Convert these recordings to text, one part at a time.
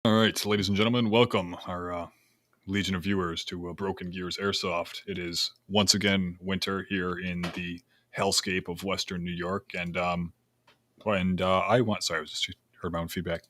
All right, so ladies and gentlemen, welcome our legion of viewers to Broken Gears Airsoft. It is once again winter here in the hellscape of Western New York, and I want. Sorry, I was just heard my own feedback.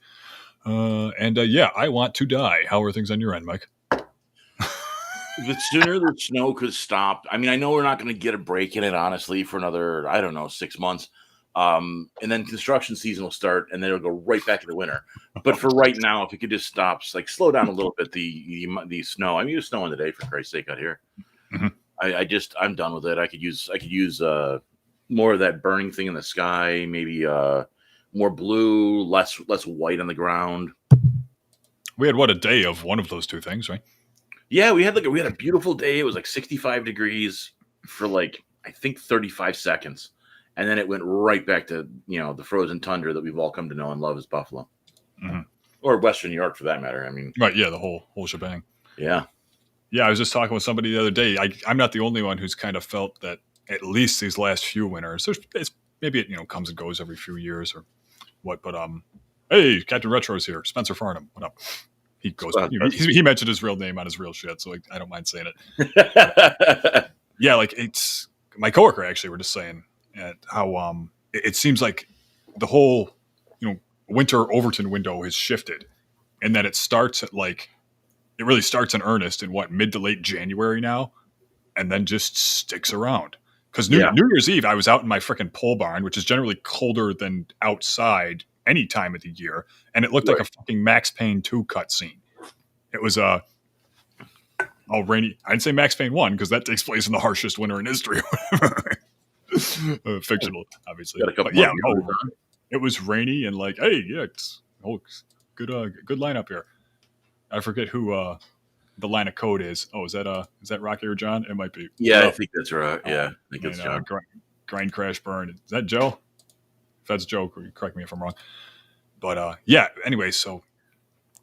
Yeah, I want to die. How are things on your end, Mike? The sooner the snow could stop. I mean, I know we're not going to get a break in it, honestly, for another, I don't know, 6 months. And then construction season will start, and then it'll go right back into winter. But for right now, if it could just stop, like slow down a little bit, the snow. I mean, it's snowing today, for Christ's sake, out here. Mm-hmm. I'm done with it. I could use more of that burning thing in the sky, maybe more blue, less white on the ground. We had a day of one of those two things, right? Yeah, we had a beautiful day. It was like 65 degrees for like I think 35 seconds, and then it went right back to the frozen tundra that we've all come to know and love as Buffalo, or Western New York for that matter. I mean, right? Yeah, the whole shebang. Yeah. I was just talking with somebody the other day. I'm not the only one who's kind of felt that at least these last few winters. Maybe it comes and goes every few years or what, but hey, Captain Retro's here. Spencer Farnham, what up? He goes. He mentioned his real name on his real shit, so I don't mind saying it. Yeah, like it's my coworker actually. We're just saying how it seems like the whole winter Overton window has shifted, and that it starts at it really starts in earnest in mid to late January now, and then just sticks around. Because New Year's Eve, I was out in my freaking pole barn, which is generally colder than outside any time of the year, and it looked like a fucking Max Payne 2 cutscene. It was all rainy. I'd say Max Payne 1 because that takes place in the harshest winter in history. Fictional, obviously. But yeah, it was rainy and it's good lineup here. I forget who the line of code is. Oh, is that Rocky or John? It might be. Yeah, I think that's right. Yeah, I think it's John. Grind, crash, burn. Is that Joe? If that's Joe, correct me if I'm wrong. But anyway, so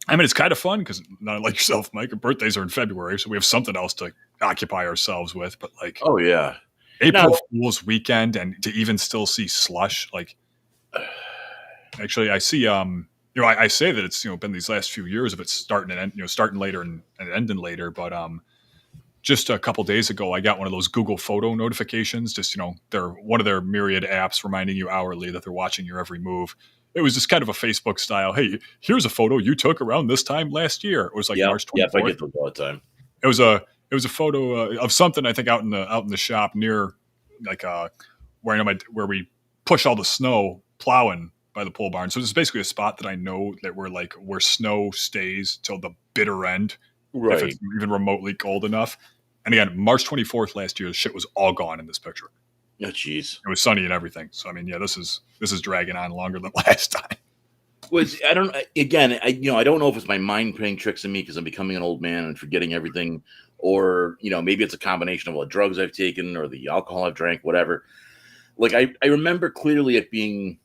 I mean, it's kind of fun because not like yourself, Mike. Our birthdays are in February, so we have something else to occupy ourselves with. But oh yeah, April Fool's weekend, and to even still see slush. Actually, I see. I say that it's been these last few years of it starting and starting later and ending later. But just a couple days ago, I got one of those Google Photo notifications. Just they're one of their myriad apps reminding you hourly that they're watching your every move. It was just kind of a Facebook style. Hey, here's a photo you took around this time last year. It was March 24th. Yeah, I get those all the time. It was a photo of something I think out in the shop near where we push all the snow plowing by the pole barn. So it's basically a spot that I know that where snow stays till the bitter end, right? If it's even remotely cold enough. And again, March 24th last year, the shit was all gone in this picture. Oh, jeez. It was sunny and everything. So I mean, yeah, this is dragging on longer than last time. I don't know if it's my mind playing tricks on me because I'm becoming an old man and forgetting everything, or maybe it's a combination of what drugs I've taken or the alcohol I've drank, whatever. Like I remember clearly it being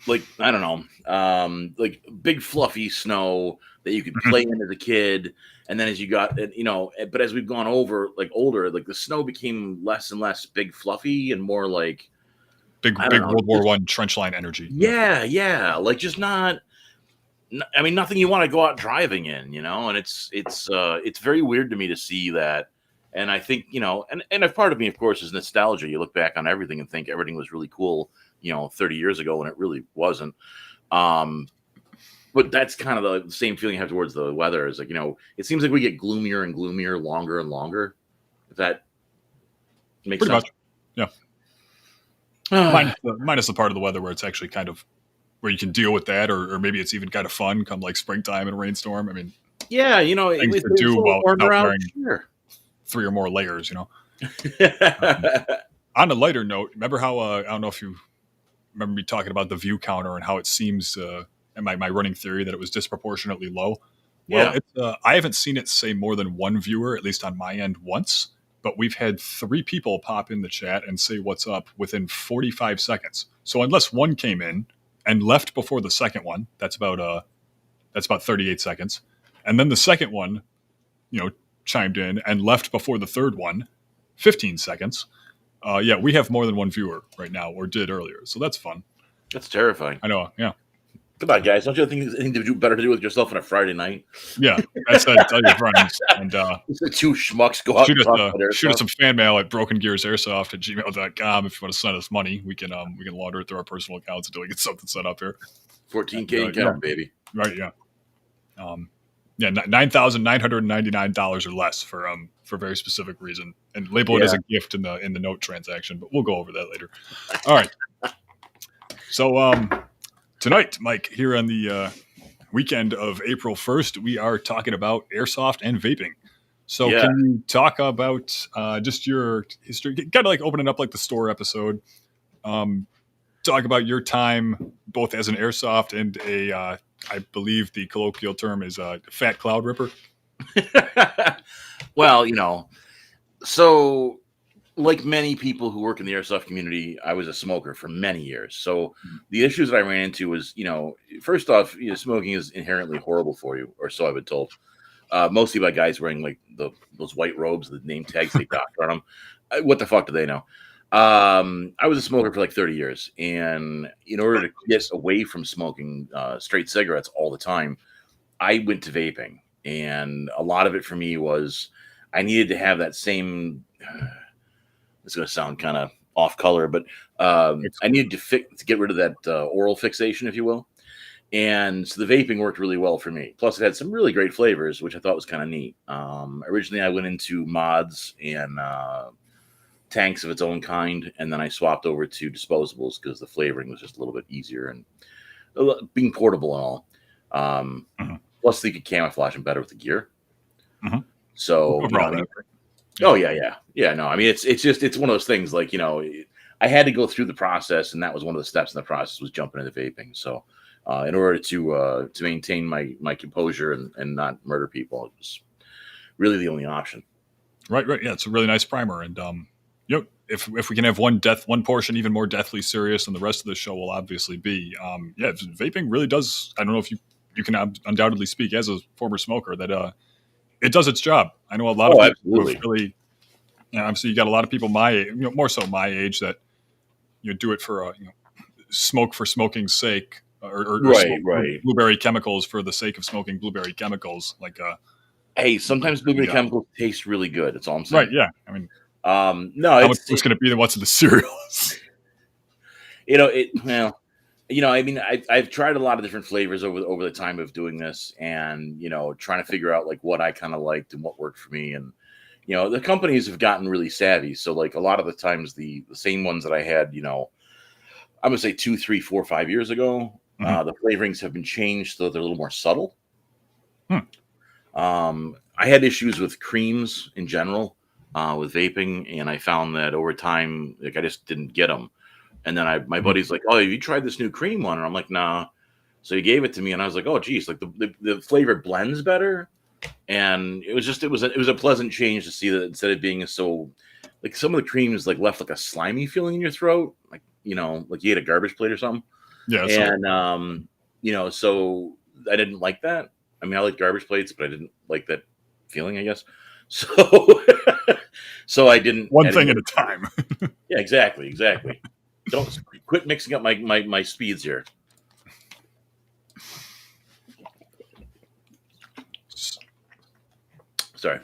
I don't know, like big fluffy snow that you could play in as a kid. And then as you got, but as we've gone older, the snow became less and less big fluffy and more like big World War I trench line energy. Yeah. Like just not, I mean, nothing you want to go out driving in, and it's very weird to me to see that. And I think, and a part of me, of course, is nostalgia. You look back on everything and think everything was really cool, 30 years ago when it really wasn't. But that's kind of the same feeling I have towards the weather. Is it seems like we get gloomier and gloomier, longer and longer. If that makes sense. Much. Yeah. Minus the part of the weather where it's actually kind of where you can deal with that, or maybe it's even kind of fun come springtime and rainstorm. I mean, yeah, things to do while not wearing 3 or more layers. On a lighter note, remember how I don't know if you remember me talking about the view counter and how it seems and my running theory that it was disproportionately low. Well, I haven't seen it say more than one viewer, at least on my end, once. But we've had 3 people pop in the chat and say what's up within 45 seconds. So unless one came in and left before the second one, that's about 38 seconds. And then the second one, chimed in and left before the third one, 15 seconds. We have more than one viewer right now, or did earlier. So that's fun. That's terrifying. I know, yeah. Come on, guys! Don't you think there's anything to do better to do with yourself on a Friday night? Yeah, that's it. Tell your friends and The two schmucks go out and talk about shoot us airsoft. some fan mail at brokengearsairsoft@gmail.com if you want to send us money. We can launder it through our personal accounts until we get something set up here. 14K in cash, baby. Right? Yeah. $9,999 or less for very specific reason, and label it as a gift in the note transaction. But we'll go over that later. All right. So tonight, Mike, here on the weekend of April 1st, we are talking about airsoft and vaping. So can you talk about just your history? Kind of like opening up like the store episode. Talk about your time both as an airsoft and a I believe the colloquial term is a fat cloud ripper. Well, so like many people who work in the airsoft community, I was a smoker for many years. So the issues that I ran into was, first off, smoking is inherently horrible for you, or so I've been told. Mostly by guys wearing like those white robes, the name tags they doctor on them. What the fuck do they know? I was a smoker for like 30 years, and in order to get away from smoking straight cigarettes all the time, I went to vaping, and a lot of it for me was I needed to have that same. It's going to sound kind of off color, but I needed to get rid of that oral fixation, if you will. And so the vaping worked really well for me. Plus, it had some really great flavors, which I thought was kind of neat. Originally, I went into mods and tanks of its own kind, and then I swapped over to disposables because the flavoring was just a little bit easier and being portable and all. Plus, they could camouflage them better with the gear. So, oh yeah. No, I mean it's one of those things. Like I had to go through the process, and that was one of the steps in the process was jumping into vaping. So, in order to maintain my composure and not murder people, it was really the only option. Right. Yeah, it's a really nice primer, and if we can have one portion even more deathly serious than the rest of the show will obviously be, vaping really does. I don't know if you can undoubtedly speak as a former smoker that it does its job. I know a lot of people really, obviously you got a lot of people my age, more so my age that do it for smoke for smoking's sake, or blueberry chemicals for the sake of smoking blueberry chemicals. Like, hey, sometimes blueberry chemicals taste really good. That's all I'm saying. Right? Yeah. I mean, no, it's going to be than what's in the cereals. I mean, I've tried a lot of different flavors over the time of doing this, and trying to figure out like what I kind of liked and what worked for me. And the companies have gotten really savvy. So like a lot of the times, the same ones that I had, I'm gonna say 2, 3, 4, 5 years ago, the flavorings have been changed so they're a little more subtle. I had issues with creams in general with vaping, and I found that over time, like I just didn't get them. And then my buddy's like, "Oh, have you tried this new cream one?" And I'm like, "Nah." So he gave it to me, and I was like, "Oh, geez, like the flavor blends better." And it was a pleasant change to see that instead of being so, like some of the creams like left like a slimy feeling in your throat, like like you ate a garbage plate or something. Yeah, and so I didn't like that. I mean, I like garbage plates, but I didn't like that feeling, I guess. So I didn't. One thing at a time. Yeah, exactly. Don't quit mixing up my speeds here. Sorry.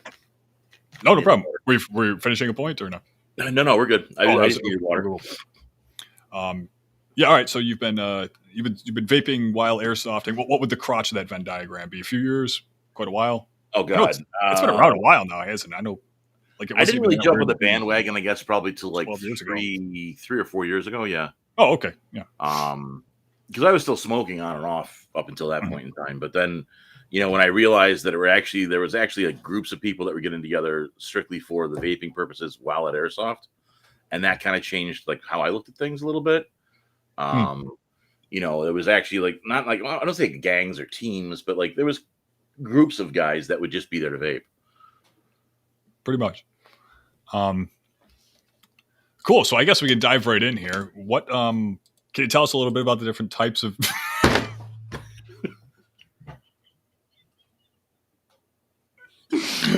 No problem. We're finishing a point or no? No, we're good. I just need water. Yeah. All right. So you've been vaping while airsofting. What would the crotch of that Venn diagram be? A few years? Quite a while? Oh God, it's been around a while now, hasn't it? I know. Like I didn't really jump on the bandwagon, I guess, probably till like 3 or 4 years ago. Yeah. Oh, okay. Yeah. Because I was still smoking on and off up until that point in time. But then, when I realized that there was actually like groups of people that were getting together strictly for the vaping purposes while at Airsoft, and that kind of changed like how I looked at things a little bit. It was actually like not like I don't say gangs or teams, but like there was groups of guys that would just be there to vape. Pretty much. Cool. So I guess we can dive right in here. What can you tell us a little bit about the different types of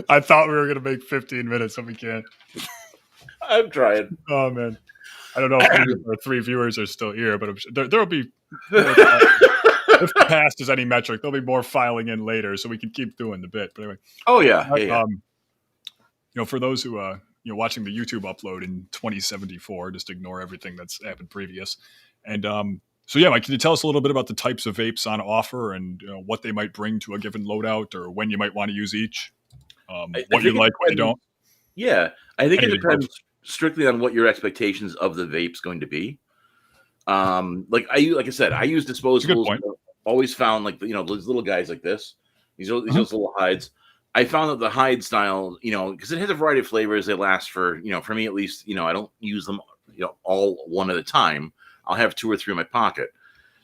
I thought we were going to make 15 minutes, but we can't. I'm trying. Oh man, I don't know if our 3 viewers are still here, but I'm sure there'll be. if the past is any metric, there'll be more filing in later, so we can keep doing the bit. But anyway, Oh yeah, yeah. For those who watching the YouTube upload in 2074, just ignore everything that's happened previous. And so yeah, Mike, can you tell us a little bit about the types of vapes on offer and what they might bring to a given loadout, or when you might want to use each? What you like, what you don't. Yeah, I think Anything it depends strictly on what your expectations of the vape's going to be. Like I said, I use disposables. Always found those little guys like this. These little hides. I found that the hide style, because it has a variety of flavors. They last for for me at least. I don't use them all one at a time. I'll have 2 or 3 in my pocket,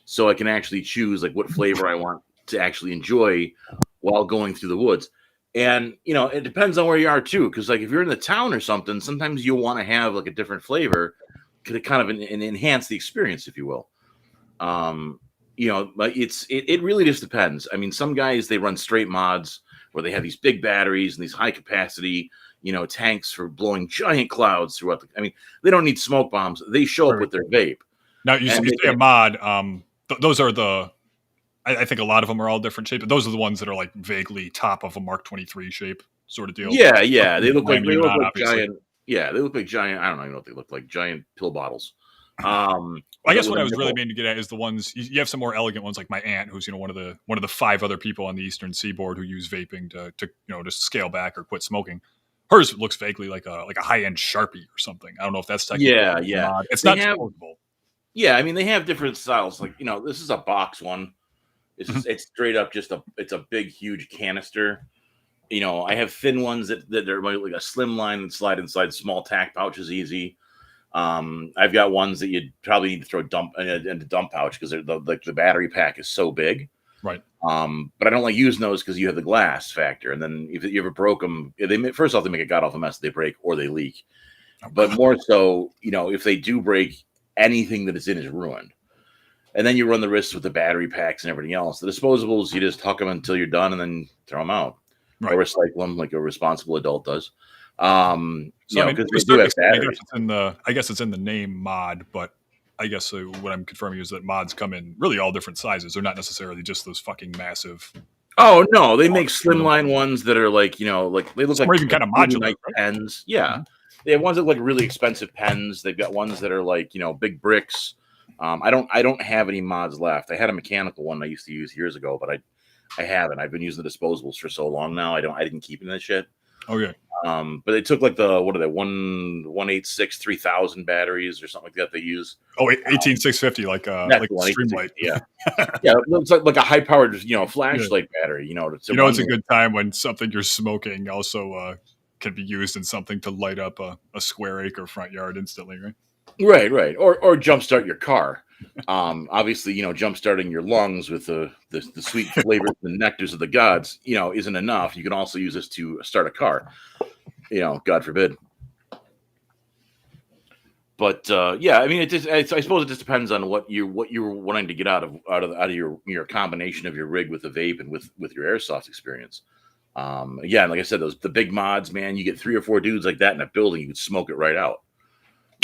so I can actually choose like what flavor I want to actually enjoy while going through the woods. And it depends on where you are too, because like if you're in the town or something, sometimes you'll want to have like a different flavor to kind of enhance the experience, if you will. But it really just depends. I mean, some guys, they run straight mods where they have these big batteries and these high capacity tanks for blowing giant clouds throughout they don't need smoke bombs. They show up with their vape. Now you say a mod. Those are I think a lot of them are all different shapes, but those are the ones that are like vaguely top of a Mark 23 shape sort of deal. Yeah. They look like giant. Yeah, they look like giant. I don't even know what they look like. Giant pill bottles. I guess what I was really meaning to get at is the ones you have some more elegant ones, like my aunt, who's one of the 5 other people on the Eastern Seaboard who use vaping to scale back or quit smoking. Hers looks vaguely like a high end Sharpie or something. I don't know if that's technically mod. It's not disposable. Yeah, I mean they have different styles. Like this is a box one. It's straight up just it's a big huge canister. I have thin ones that are like a slim line and slide inside small tack pouches easy. I've got ones that you'd probably need to throw into dump pouch because the battery pack is so big. Right. But I don't like using those because you have the glass factor. And then if you ever broke them, first off, they make a god awful mess. They break or they leak. But more so, if they do break, anything that is in is ruined. And then you run the risks with the battery packs and everything else. The disposables, you just huck them until you're done and then throw them out. Right. Or recycle them like a responsible adult does. Because they do have batteries. I guess it's in the name mod, but I guess what I'm confirming is that mods come in really all different sizes. They're not necessarily just those fucking massive. Oh no, they make slimline ones that are like like they look like even kind of modular pens. Yeah, mm-hmm. They have ones that look like really expensive pens. They've got ones that are like big bricks. I don't have any mods left. I had a mechanical one I used to use years ago, but I haven't. I've been using the disposables for so long now. I didn't keep in that shit. Okay. But they took like the 186 3000 batteries or something like that they use. 18650 like Streamlight. Yeah. Yeah, it looks like a high powered flashlight battery. It's a good time when something you're smoking also can be used in something to light up a square acre front yard instantly, right? Right. Or jumpstart your car. Obviously, jumpstarting your lungs with the sweet flavors and nectars of the gods, isn't enough. You can also use this to start a car. God forbid. But I mean, I suppose it just depends on what you're wanting to get out of your combination of your rig with the vape and with your airsoft experience. Again, like I said, the big mods, man, you get 3 or 4 dudes like that in a building, you can smoke it right out.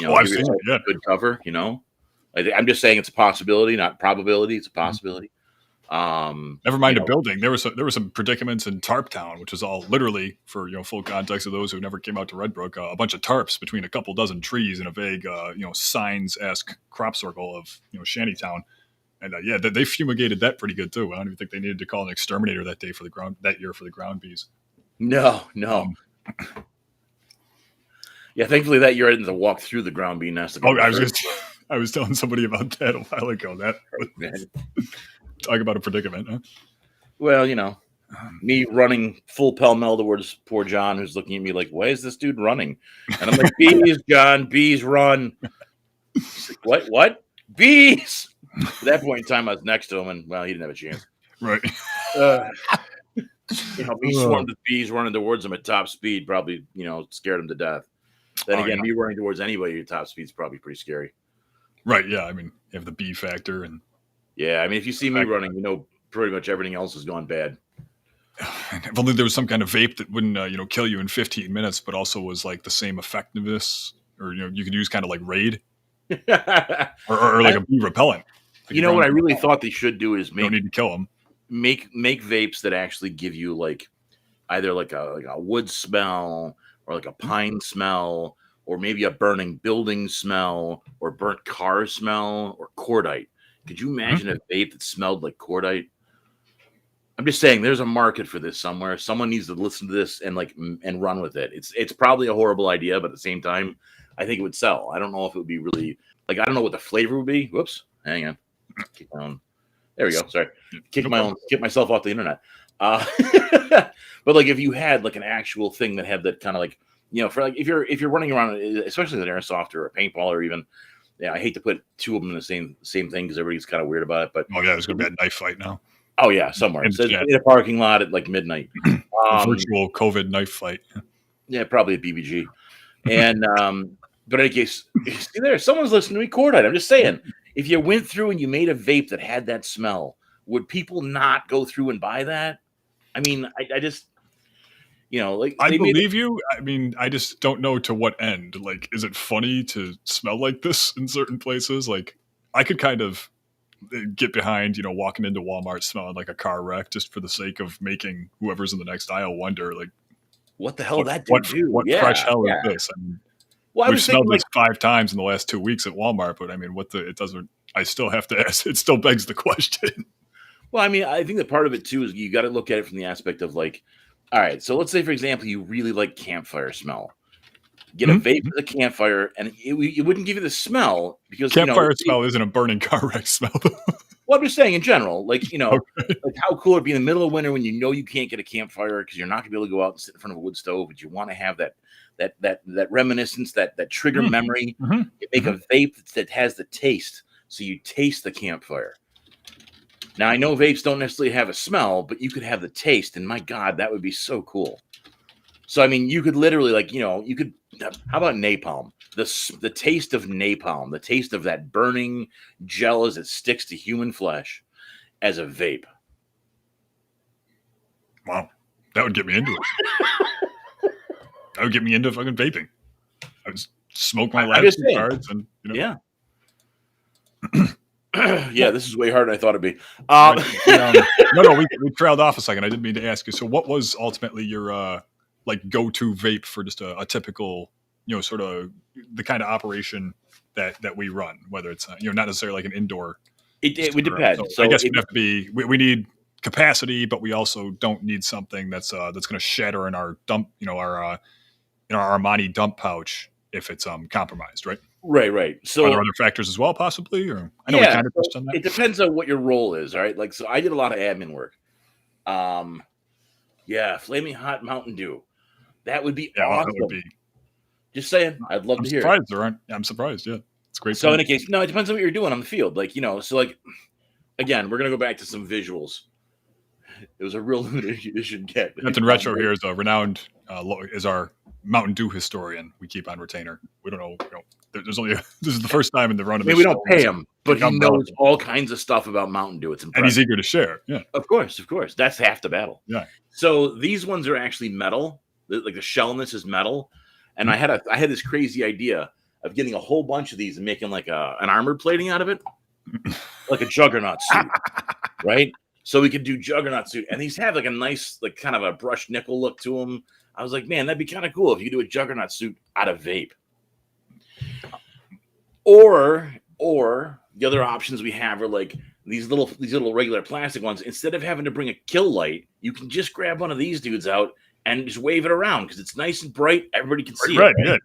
I've seen it, yeah. Good cover, I'm just saying it's a possibility, not probability. It's a possibility. Never mind a building. There were some predicaments in Tarp Town, which is all literally, for full context of those who never came out to Redbrook, a bunch of tarps between a couple dozen trees in a vague signs-esque crop circle of Shantytown. And they fumigated that pretty good too. I don't even think they needed to call an exterminator that year for the ground bees. No. Yeah, thankfully that year I didn't have to walk through the ground bee nest. I was telling somebody about that a while ago. Talk about a predicament, huh? Well, me running full pell-mell towards poor John, who's looking at me like, why is this dude running? And I'm like, bees, John, bees run. He's like, what? Bees! At that point in time, I was next to him, and, well, he didn't have a chance. Right. Me swarmed with bees running towards him at top speed probably, scared him to death. Then again, me running towards anybody at top speed is probably pretty scary. Right, yeah. I mean, you have the bee factor. And yeah, I mean, if you see me running, pretty much everything else has gone bad. If only there was some kind of vape that wouldn't, kill you in 15 minutes, but also was like the same effectiveness, or, you could use kind of like Raid or like a bee repellent. You know what I really thought they should do is don't need to kill them. Make vapes that actually give you like either like a wood smell or like a pine smell or maybe a burning building smell or burnt car smell or cordite. Could you imagine a vape that smelled like cordite? I'm just saying there's a market for this somewhere. Someone needs to listen to this and run with it. It's probably a horrible idea, but at the same time, I think it would sell. I don't know if it would be really like I don't know what the flavor would be. Whoops, hang on. Keep my own. There we go. Sorry, kick myself off the internet. But like if you had like an actual thing that had that kind of like for like if you're running around, especially with an airsoft or a paintball or even I hate to put two of them in the same thing because everybody's kind of weird about it. But there's gonna be a knife fight now. Oh yeah, somewhere in a parking lot at like midnight. A virtual COVID knife fight. Yeah, probably a BBG. And but in any case, see there, someone's listening to me cordite. I'm just saying, if you went through and you made a vape that had that smell, would people not go through and buy that? I mean, I just like I believe you. I mean, I just don't know to what end. Like, is it funny to smell like this in certain places? Like, I could kind of get behind, walking into Walmart smelling like a car wreck just for the sake of making whoever's in the next aisle wonder, like, what the hell that dude do? What fresh hell is this? I mean, we've smelled this 5 times in the last 2 weeks at Walmart, but I mean, I still have to ask. It still begs the question. Well, I mean, I think that part of it too is you got to look at it from the aspect of like, all right, so let's say, for example, you really like campfire smell. Get a vape with a campfire, and it wouldn't give you the smell because campfire smell isn't a burning car wreck smell. Well, I'm just saying in general, like like how cool it'd be in the middle of winter when you can't get a campfire because you're not gonna be able to go out and sit in front of a wood stove, but you want to have that reminiscence, that trigger memory. You make a vape that has the taste, so you taste the campfire. Now I know vapes don't necessarily have a smell, but you could have the taste, and my God, that would be so cool. So I mean, you could literally you could. How about napalm? The taste of napalm, the taste of that burning gel as it sticks to human flesh as a vape. Wow, that would get me into it. That would get me into fucking vaping. I would smoke my last 2 cards and yeah. Yeah, this is way harder than I thought it'd be. No, we trailed off a second. I didn't mean to ask you. So, what was ultimately your like go-to vape for just a typical, sort of the kind of operation that we run, whether it's not necessarily like an indoor. It would depend. So I guess we'd have to be. We need capacity, but we also don't need something that's going to shatter in our dump. Our Armani dump pouch if it's compromised, right? Right. So are there other factors as well, possibly? Or I know we kind of touched on that. It depends on what your role is, all right? Like, so I did a lot of admin work. Flaming hot Mountain Dew. That would be awesome. That would be. Just saying, I'd love to hear. I'm surprised. Yeah, it's great. So in a case, it depends on what you're doing on the field. Like, so like, again, we're gonna go back to some visuals. It was a real limited edition kit. Captain Retro here is a renowned, is our Mountain Dew historian. We keep on retainer. We don't know. There's only this is the first time in the run of. We don't pay him, but he knows all kinds of stuff about Mountain Dew. It's impressive, and he's eager to share. Yeah, of course. That's half the battle. Yeah. So these ones are actually metal. Like the shellness is metal, and I had this crazy idea of getting a whole bunch of these and making like an armor plating out of it, like a juggernaut suit, right? So we could do juggernaut suit, and these have like a nice, like kind of a brushed nickel look to them. I was like, man, that'd be kind of cool if you could do a juggernaut suit out of vape. Or the other options we have are like these little regular plastic ones. Instead of having to bring a kill light, you can just grab one of these dudes out and just wave it around because it's nice and bright. Everybody can see it. Right?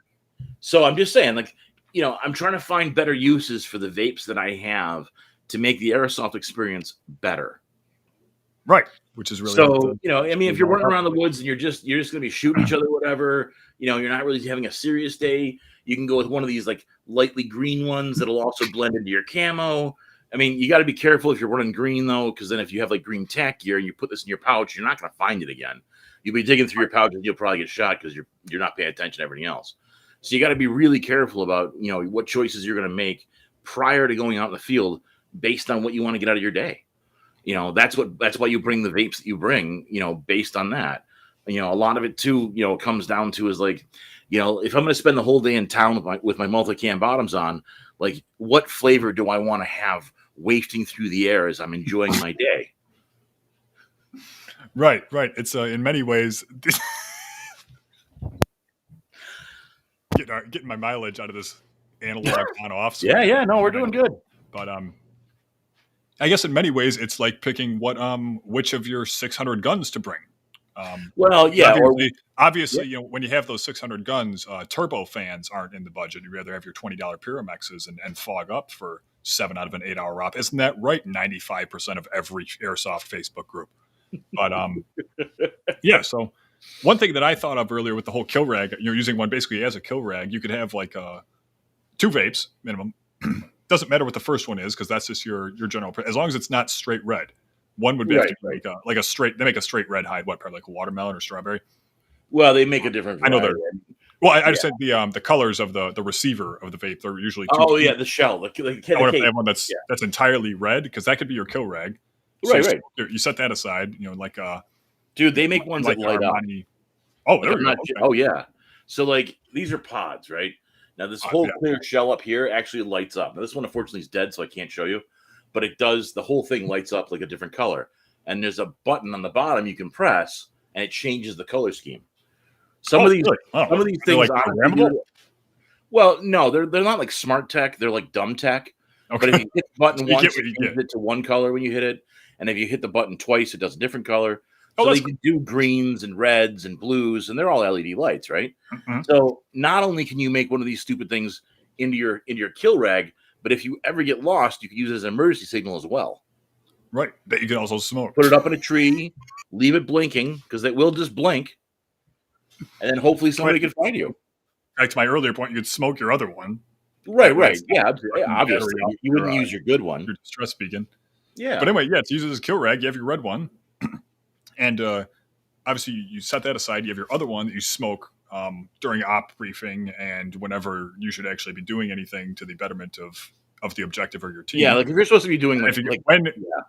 So I'm just saying, like, I'm trying to find better uses for the vapes that I have to make the airsoft experience better. Right. Which is really so, if you're running around the woods and you're just going to be shooting each other, whatever, you're not really having a serious day. You can go with one of these like lightly green ones that'll also blend into your camo. I mean, you got to be careful if you're running green though, because then if you have like green tack gear and you put this in your pouch, you're not going to find it again. You'll be digging through your pouch and you'll probably get shot because you're not paying attention to everything else. So you got to be really careful about what choices you're going to make prior to going out in the field based on what you want to get out of your day. That's why you bring the vapes that you bring. Based on that. A lot of it too. Comes down to is like, if I'm going to spend the whole day in town with my multicam bottoms on, like what flavor do I want to have wafting through the air as I'm enjoying my day. Right. It's in many ways getting my mileage out of this analog on-off switch. Yeah. No, we're doing good. But I guess in many ways it's like picking which of your 600 guns to bring. Well, yeah. Obviously, when you have those 600 guns, turbo fans aren't in the budget. You'd rather have your $20 Pyramexes and fog up for 7 out of an 8-hour op. Isn't that right? 95% of every Airsoft Facebook group. But yeah. So one thing that I thought of earlier with the whole kill rag, using one basically as a kill rag, you could have like 2 vapes minimum. Doesn't matter what the first one is because that's just your general. As long as it's not straight red. One would be have to be like a straight. They make a straight red hide. What, probably like a watermelon or strawberry? Well, they make a different variety. I know they're. Well, I just said the colors of the receiver of the vape. They're usually. The shell. I want to have one that's entirely red because that could be your kill rag. So right. You set that aside. Like dude, they make ones that light up. Oh, there we go. Okay. Oh yeah. So like these are pods, right? Now this whole clear shell up here actually lights up. Now this one unfortunately is dead, so I can't show you. But it does, the whole thing lights up like a different color. And there's a button on the bottom you can press and it changes the color scheme. Some of these things like programmable? Well, no, they're not like smart tech, they're like dumb tech. Okay. But if you hit the button once, it changes it to one color when you hit it. And if you hit the button twice, it does a different color. So they can do greens and reds and blues, and they're all LED lights, right? Mm-hmm. So not only can you make one of these stupid things into your kill rag, but if you ever get lost, you can use it as an emergency signal as well. Right. That you can also smoke. Put it up in a tree, leave it blinking, because it will just blink. And then hopefully somebody can find you. Back to my earlier point, you could smoke your other one. Right. Yeah, obviously. You wouldn't use your good one. Your distress beacon. Yeah. But anyway, it's used as a kill rag. You have your red one. And obviously you set that aside. You have your other one that you smoke during op briefing and whenever you should actually be doing anything to the betterment of the objective or your team. Yeah, like if you're supposed to be doing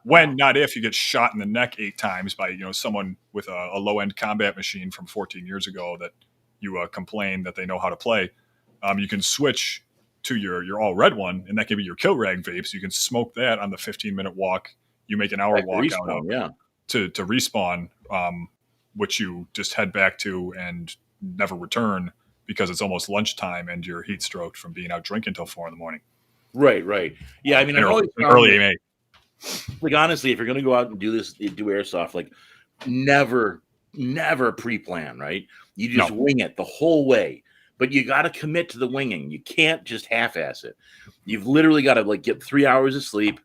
when not if you get shot in the neck 8 times by someone with a low end combat machine from 14 years ago that you complain that they know how to play, you can switch to your all red one, and that can be your kill rag vapes. You can smoke that on the 15-minute walk. You make an hour walk out of to respawn, which you just head back to and never return because it's almost lunchtime and you're heat stroked from being out drinking until 4 a.m. Right. Yeah, I mean, early May. Like honestly, if you're going to go out and do airsoft, like never pre-plan, right? You just wing it the whole way. But you got to commit to the winging. You can't just half-ass it. You've literally got to like get 3 hours of sleep,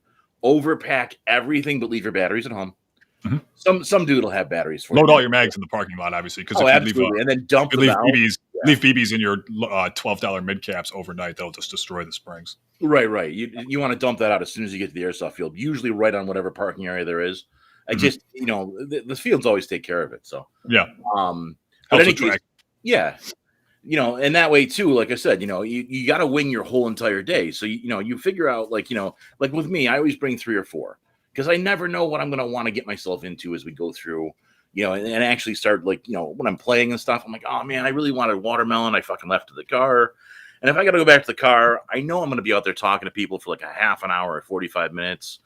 overpack everything, but leave your batteries at home. Mm-hmm. Some dude will have batteries for you. Load all your mags in the parking lot, obviously. Because absolutely. And then dump them leave out. Leave BBs in your $12 mid caps overnight. They'll just destroy the springs. Right. You want to dump that out as soon as you get to the airsoft field. Usually right on whatever parking area there is. I just the fields always take care of it. So yeah. But any case, yeah. And that way too, like I said, you got to wing your whole entire day. So, you figure out like with me, I always bring 3 or 4 because I never know what I'm going to want to get myself into as we go through, and actually start like, when I'm playing and stuff, I'm like, oh man, I really wanted watermelon. I fucking left to the car. And if I got to go back to the car, I know I'm going to be out there talking to people for like a half an hour or 45 minutes,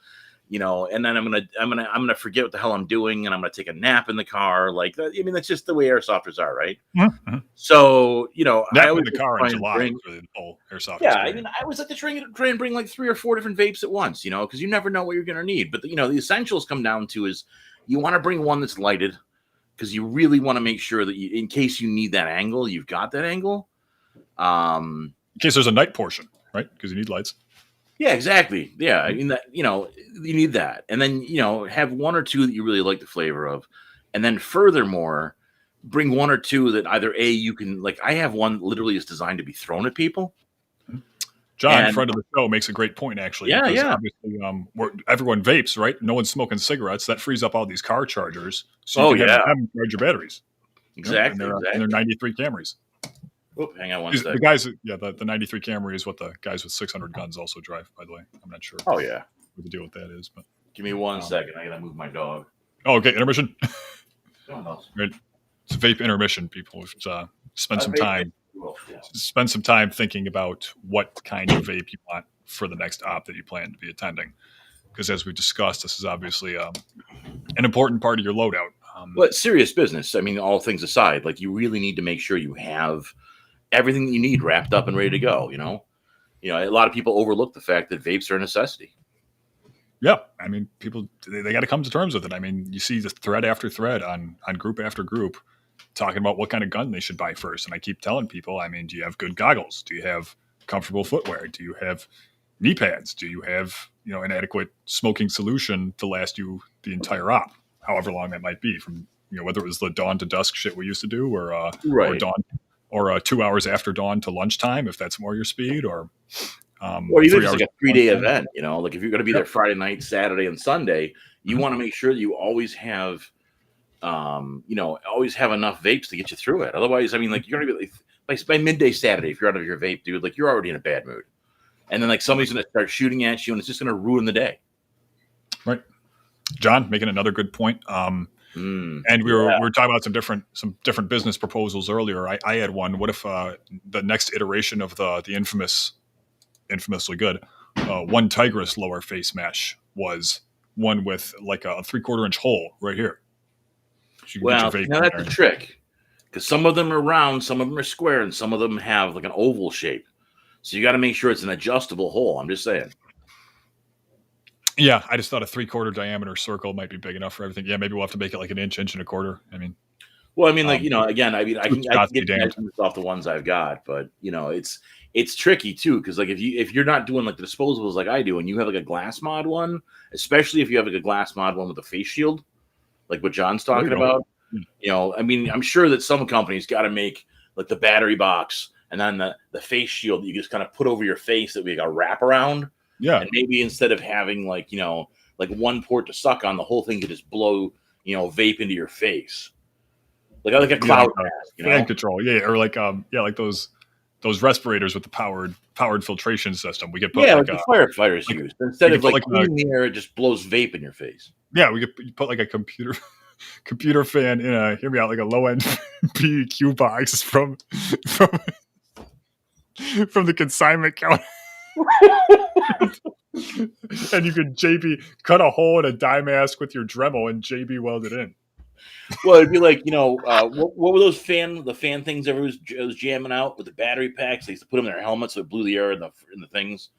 and then I'm going to forget what the hell I'm doing. And I'm going to take a nap in the car. Like, that's just the way airsofters are. Right. Mm-hmm. So, I was in the car in July for the whole airsoft. Yeah. Experience. I was at the try and bring like 3 or 4 different vapes at once, because you never know what you're going to need. But, the essentials come down to is you want to bring one that's lighted because you really want to make sure that in case you need that angle, you've got that angle. In case there's a night portion, right? Because you need lights. Yeah, exactly. Yeah, I mean that you need that, and then have 1 or 2 that you really like the flavor of, and then furthermore, bring 1 or 2 that either you can like. I have one literally is designed to be thrown at people. John, friend of the show, makes a great point actually. Yeah. Obviously, everyone vapes, right? No one's smoking cigarettes. That frees up all these car chargers, so you can have them charge your batteries. Exactly. And they're 93 Camrys. Oh, hang on one second. The guys, the 93 Camry is what the guys with 600 guns also drive, by the way. I'm not sure. Oh, yeah. What the deal with that is, but give me 1 second. I gotta move my dog. Oh, okay. Intermission. Right. It's a vape intermission, people. Spend some time. Spend some time thinking about what kind of vape you want for the next op that you plan to be attending. because as we discussed, this is obviously an important part of your loadout. But serious business. I mean, all things aside, like you really need to make sure you have everything that you need wrapped up and ready to go. A lot of people overlook the fact that vapes are a necessity. Yeah, I mean, people they got to come to terms with it. I mean, you see the thread after thread on group after group talking about what kind of gun they should buy first, and I keep telling people, I mean, do you have good goggles? Do you have comfortable footwear? Do you have knee pads? Do you have an adequate smoking solution to last you the entire op, however long that might be, from whether it was the dawn to dusk shit we used to do, or dawn, or 2 hours after dawn to lunchtime, if that's more your speed, or even just like a 3-day event. Like if you're going to be there Friday night, Saturday, and Sunday, you want to make sure that you always have, always have enough vapes to get you through it. Otherwise, I mean, like you're going to be like by midday Saturday, if you're out of your vape, dude, like you're already in a bad mood. And then like somebody's going to start shooting at you and it's just going to ruin the day. Right. John, making another good point. And we were talking about some different business proposals earlier. I had one. What if the next iteration of the infamously good one Tigris lower face mesh was one with like a 3/4 inch hole right here? So now that's a trick, because some of them are round, some of them are square, and some of them have like an oval shape. So you got to make sure it's an adjustable hole. I'm just saying. Yeah, I just thought a 3/4 diameter circle might be big enough for everything. Yeah, maybe we'll have to make it like an inch and a quarter. I mean, well, I mean, like again, I can get measurements off the ones I've got, but it's tricky too, because like if you're not doing like the disposables like I do, and you have like a glass mod one, especially if you have like a glass mod one with a face shield, like what John's talking about, I mean, I'm sure that some companies got to make like the battery box and then the face shield that you just kind of put over your face that we got to wrap around. Yeah. And maybe instead of having like one port to suck on, the whole thing could just blow, vape into your face. Like a cloud mask, fan control. Yeah. Or like like those respirators with the powered filtration system. We could put like the firefighters use. Instead of like cleaning the air, it just blows vape in your face. Yeah, we could put like a computer fan in hear me out, like a low end PEQ box from the consignment counter. And you could JB cut a hole in a dye mask with your Dremel and JB weld it in. Well, it'd be like, what were those fan things everyone was jamming out with the battery packs? They used to put them in their helmets so it blew the air in the things.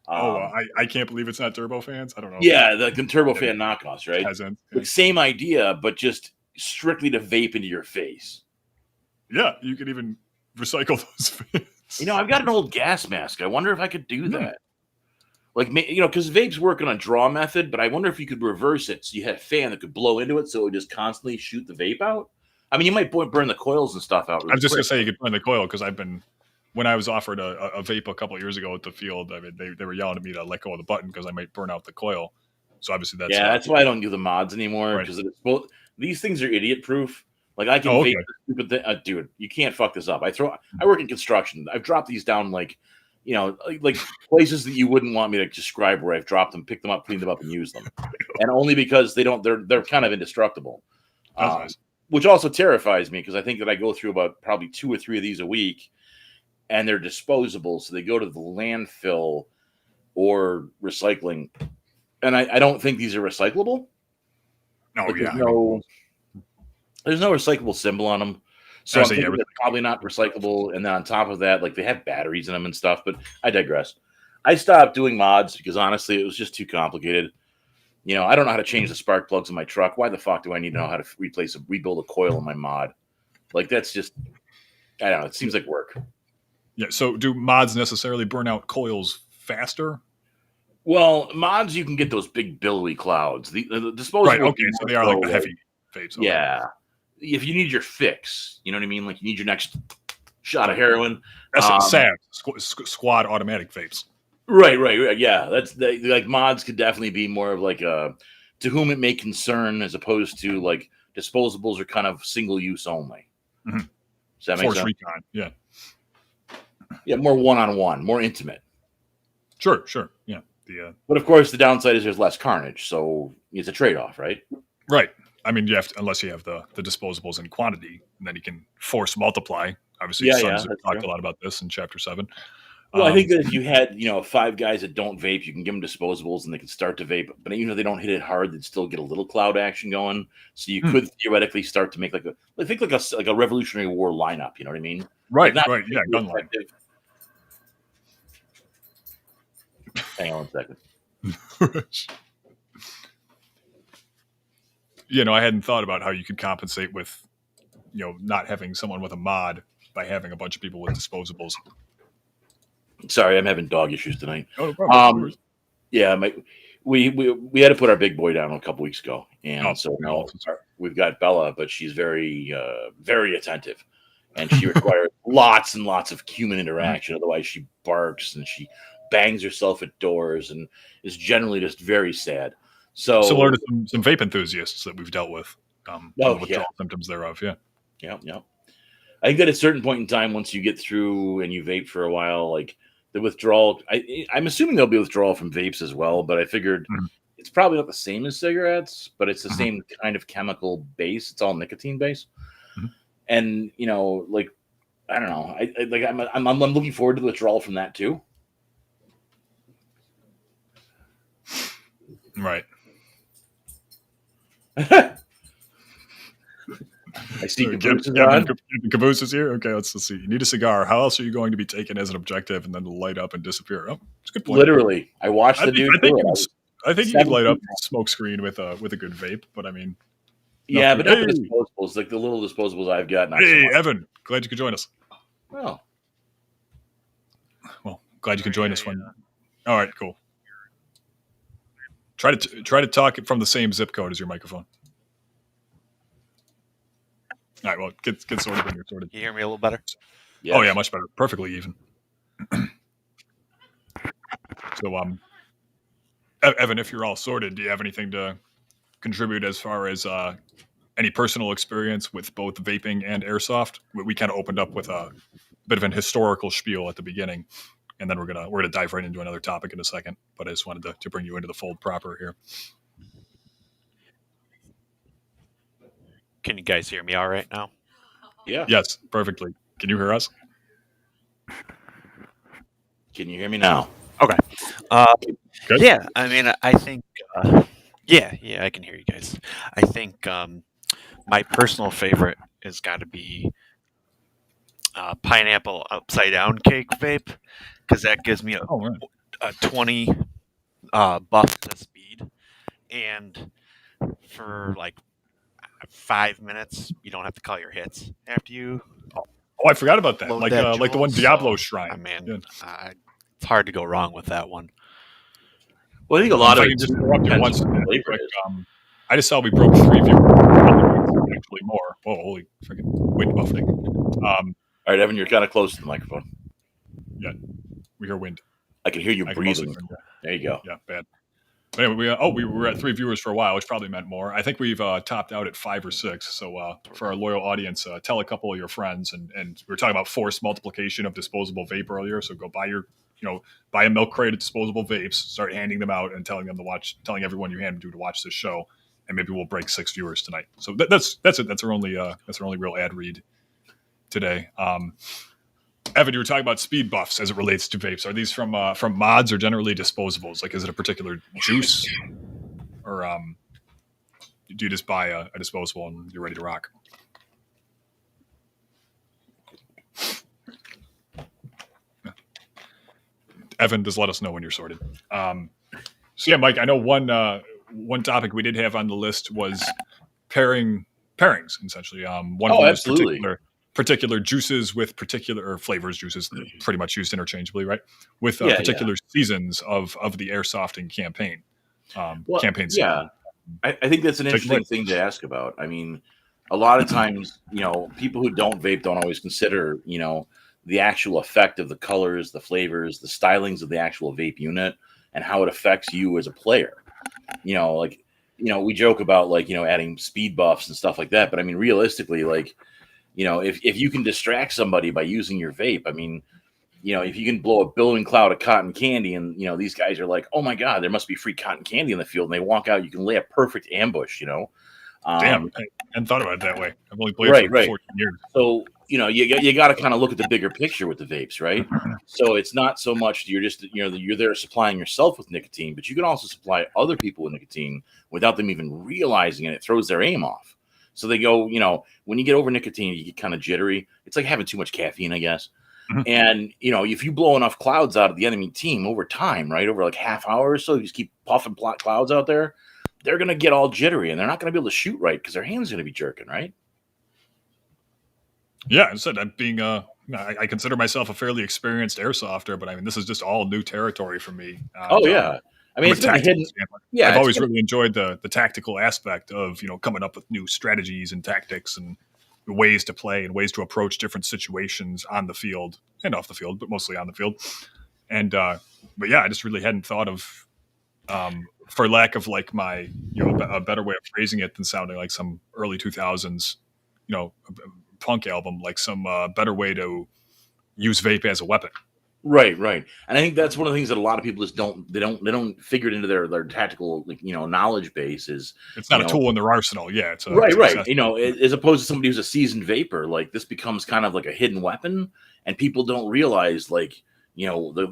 I can't believe it's not turbo fans. I don't know. Yeah, the turbo fan knockoffs, right? Yeah. Same idea, but just strictly to vape into your face. Yeah, you could even recycle those fans. I've got an old gas mask. I wonder if I could do that. Like, because vapes work on a draw method, but I wonder if you could reverse it so you had a fan that could blow into it so it would just constantly shoot the vape out. I mean, you might burn the coils and stuff out. I was just going to say you could burn the coil, because when I was offered a vape a couple of years ago at the field, I mean, they were yelling at me to let go of the button because I might burn out the coil. So obviously that's why I don't do the mods anymore, because these things are idiot proof. Like I can vape the stupid thing. Dude, you can't fuck this up. I work in construction. I've dropped these down like places that you wouldn't want me to describe where I've dropped them, picked them up, cleaned them up, and used them. And only because they're kind of indestructible. Nice. Which also terrifies me, because I think that I go through about probably 2 or 3 of these a week, and they're disposable. So they go to the landfill or recycling. And I don't think these are recyclable. There's no recyclable symbol on them. So I'm thinking they're probably not recyclable. And then on top of that, like they have batteries in them and stuff, but I digress. I stopped doing mods because honestly, it was just too complicated. I don't know how to change the spark plugs in my truck. Why the fuck do I need to know how to rebuild a coil in my mod? Like that's just, I don't know. It seems like work. Yeah. So do mods necessarily burn out coils faster? Well, mods, you can get those big billowy clouds. The disposable. Right. Okay. So they are like the heavy vapes. Okay. Yeah. If you need your fix, you know what I mean? Like you need your next shot of heroin. That's SAV, squad automatic vapes. Right. Yeah. Like mods could definitely be more of like a to whom it may concern, as opposed to like disposables are kind of single use only. Mm-hmm. Does that make sense? Recon. Yeah. Yeah. More one-on-one, more intimate. Sure. Yeah. But of course, the downside is there's less carnage. So it's a trade-off, right? Right. I mean, unless you have the disposables in quantity, and then you can force multiply. Obviously, Sons have talked a lot about this in Chapter 7. Well, I think that if you had, 5 guys that don't vape, you can give them disposables and they can start to vape. But even if they don't hit it hard, they'd still get a little cloud action going. So you could theoretically start to make like a Revolutionary War lineup. You know what I mean? Right, Like right, yeah, gun line. Hang on 1 second. I hadn't thought about how you could compensate with, not having someone with a mod by having a bunch of people with disposables. Sorry, I'm having dog issues tonight. Oh, no problem. Yeah, we had to put our big boy down a couple weeks ago, and so now we've got Bella, but she's very very attentive, and she requires lots and lots of human interaction. Otherwise, she barks and she bangs herself at doors and is generally just very sad. So similar to some vape enthusiasts that we've dealt with, the withdrawal symptoms thereof. Yeah. I think that at a certain point in time, once you get through and you vape for a while, like the withdrawal, I'm assuming there'll be withdrawal from vapes as well, but I figured it's probably not the same as cigarettes, but it's the same kind of chemical base. It's all nicotine based. And, I don't know. I'm looking forward to the withdrawal from that too. Right. I see Caboose is here. Okay, let's see. You need a cigar. How else are you going to be taken as an objective and then light up and disappear? Oh, it's a good point. Literally, I watched the dude. I think you can light up a smoke screen with a good vape, but I mean, yeah, but not the disposables, like the little disposables I've got. Hey, Evan, glad you could join us. Oh, well, glad you can join us. All right, cool. Try to talk from the same zip code as your microphone. All right, well, get sorted when you're sorted. You hear me a little better? Yes. Oh yeah, much better. Perfectly even. So, Evan, if you're all sorted, do you have anything to contribute as far as any personal experience with both vaping and airsoft? We kind of opened up with a bit of an historical spiel at the beginning, and then we're gonna dive right into another topic in a second. But I just wanted to bring you into the fold proper here. Can you guys hear me all right now? Yeah. Yes, perfectly. Can you hear us? Can you hear me now? Okay. Good. Yeah, I mean, I think, yeah, I can hear you guys. I think my personal favorite has got to be pineapple upside down cake vape, because that gives me a 20 buff to speed, and for like 5 minutes, you don't have to call your hits after you. Oh, I forgot about that. Like the one Diablo Shrine. I mean, it's hard to go wrong with that one. Well, I think a lot of it just interrupt you once. I just saw we broke 3 viewers. Actually, more. Whoa, holy freaking wind buffeting. All right, Evan, you're kind of close to the microphone. Yeah, we hear wind. I can hear you breathing. There you go. Yeah, bad. But anyway, we were at 3 viewers for a while, which probably meant more. I think we've topped out at 5 or 6. So for our loyal audience, tell a couple of your friends. And we were talking about forced multiplication of disposable vape earlier. So go buy a milk crate of disposable vapes, start handing them out and telling everyone you hand them to watch this show. And maybe we'll break 6 viewers tonight. So that's it. That's our only real ad read today. Evan, you were talking about speed buffs as it relates to vapes. Are these from mods or generally disposables? Like, is it a particular juice, or do you just buy a disposable and you're ready to rock? Evan, just let us know when you're sorted. So yeah, Mike, I know one topic we did have on the list was pairings, essentially. One of them absolutely. Particular juices with particular flavors, juices pretty much used interchangeably, right? With particular seasons of the airsofting campaign. Campaigns. Yeah, I think that's an interesting thing to ask about. I mean, a lot of times, people who don't vape don't always consider, the actual effect of the colors, the flavors, the stylings of the actual vape unit, and how it affects you as a player. We joke about adding speed buffs and stuff like that, but I mean, realistically, if you can distract somebody by using your vape, I mean, if you can blow a billowing cloud of cotton candy and, these guys are like, oh my God, there must be free cotton candy in the field. And they walk out, you can lay a perfect ambush, Damn, I hadn't thought about it that way. I've only played for 14 years. So, you got to kind of look at the bigger picture with the vapes, right? So it's not so much you're just you're there supplying yourself with nicotine, but you can also supply other people with nicotine without them even realizing it. It throws their aim off. So they go, when you get over nicotine, you get kind of jittery. It's like having too much caffeine, I guess. And if you blow enough clouds out of the enemy team over time, right, over like half hour or so, you just keep puffing clouds out there, they're gonna get all jittery and they're not gonna be able to shoot right because their hands are gonna be jerking, right? Yeah, I said I'm being I consider myself a fairly experienced airsofter, but I mean this is just all new territory for me. Oh yeah, I mean it's been a hidden. Yeah, I've always really enjoyed the tactical aspect of coming up with new strategies and tactics and ways to play and ways to approach different situations on the field and off the field, but mostly on the field. And but yeah, I just really hadn't thought of, for lack of like my a better way of phrasing it than sounding like some early 2000s punk album, like some better way to use vape as a weapon. Right. And I think that's one of the things that a lot of people just don't figure it into their tactical knowledge base is it's not a tool in their arsenal. Yeah, it's right. As opposed to somebody who's a seasoned vapor, like this becomes kind of like a hidden weapon, and people don't realize the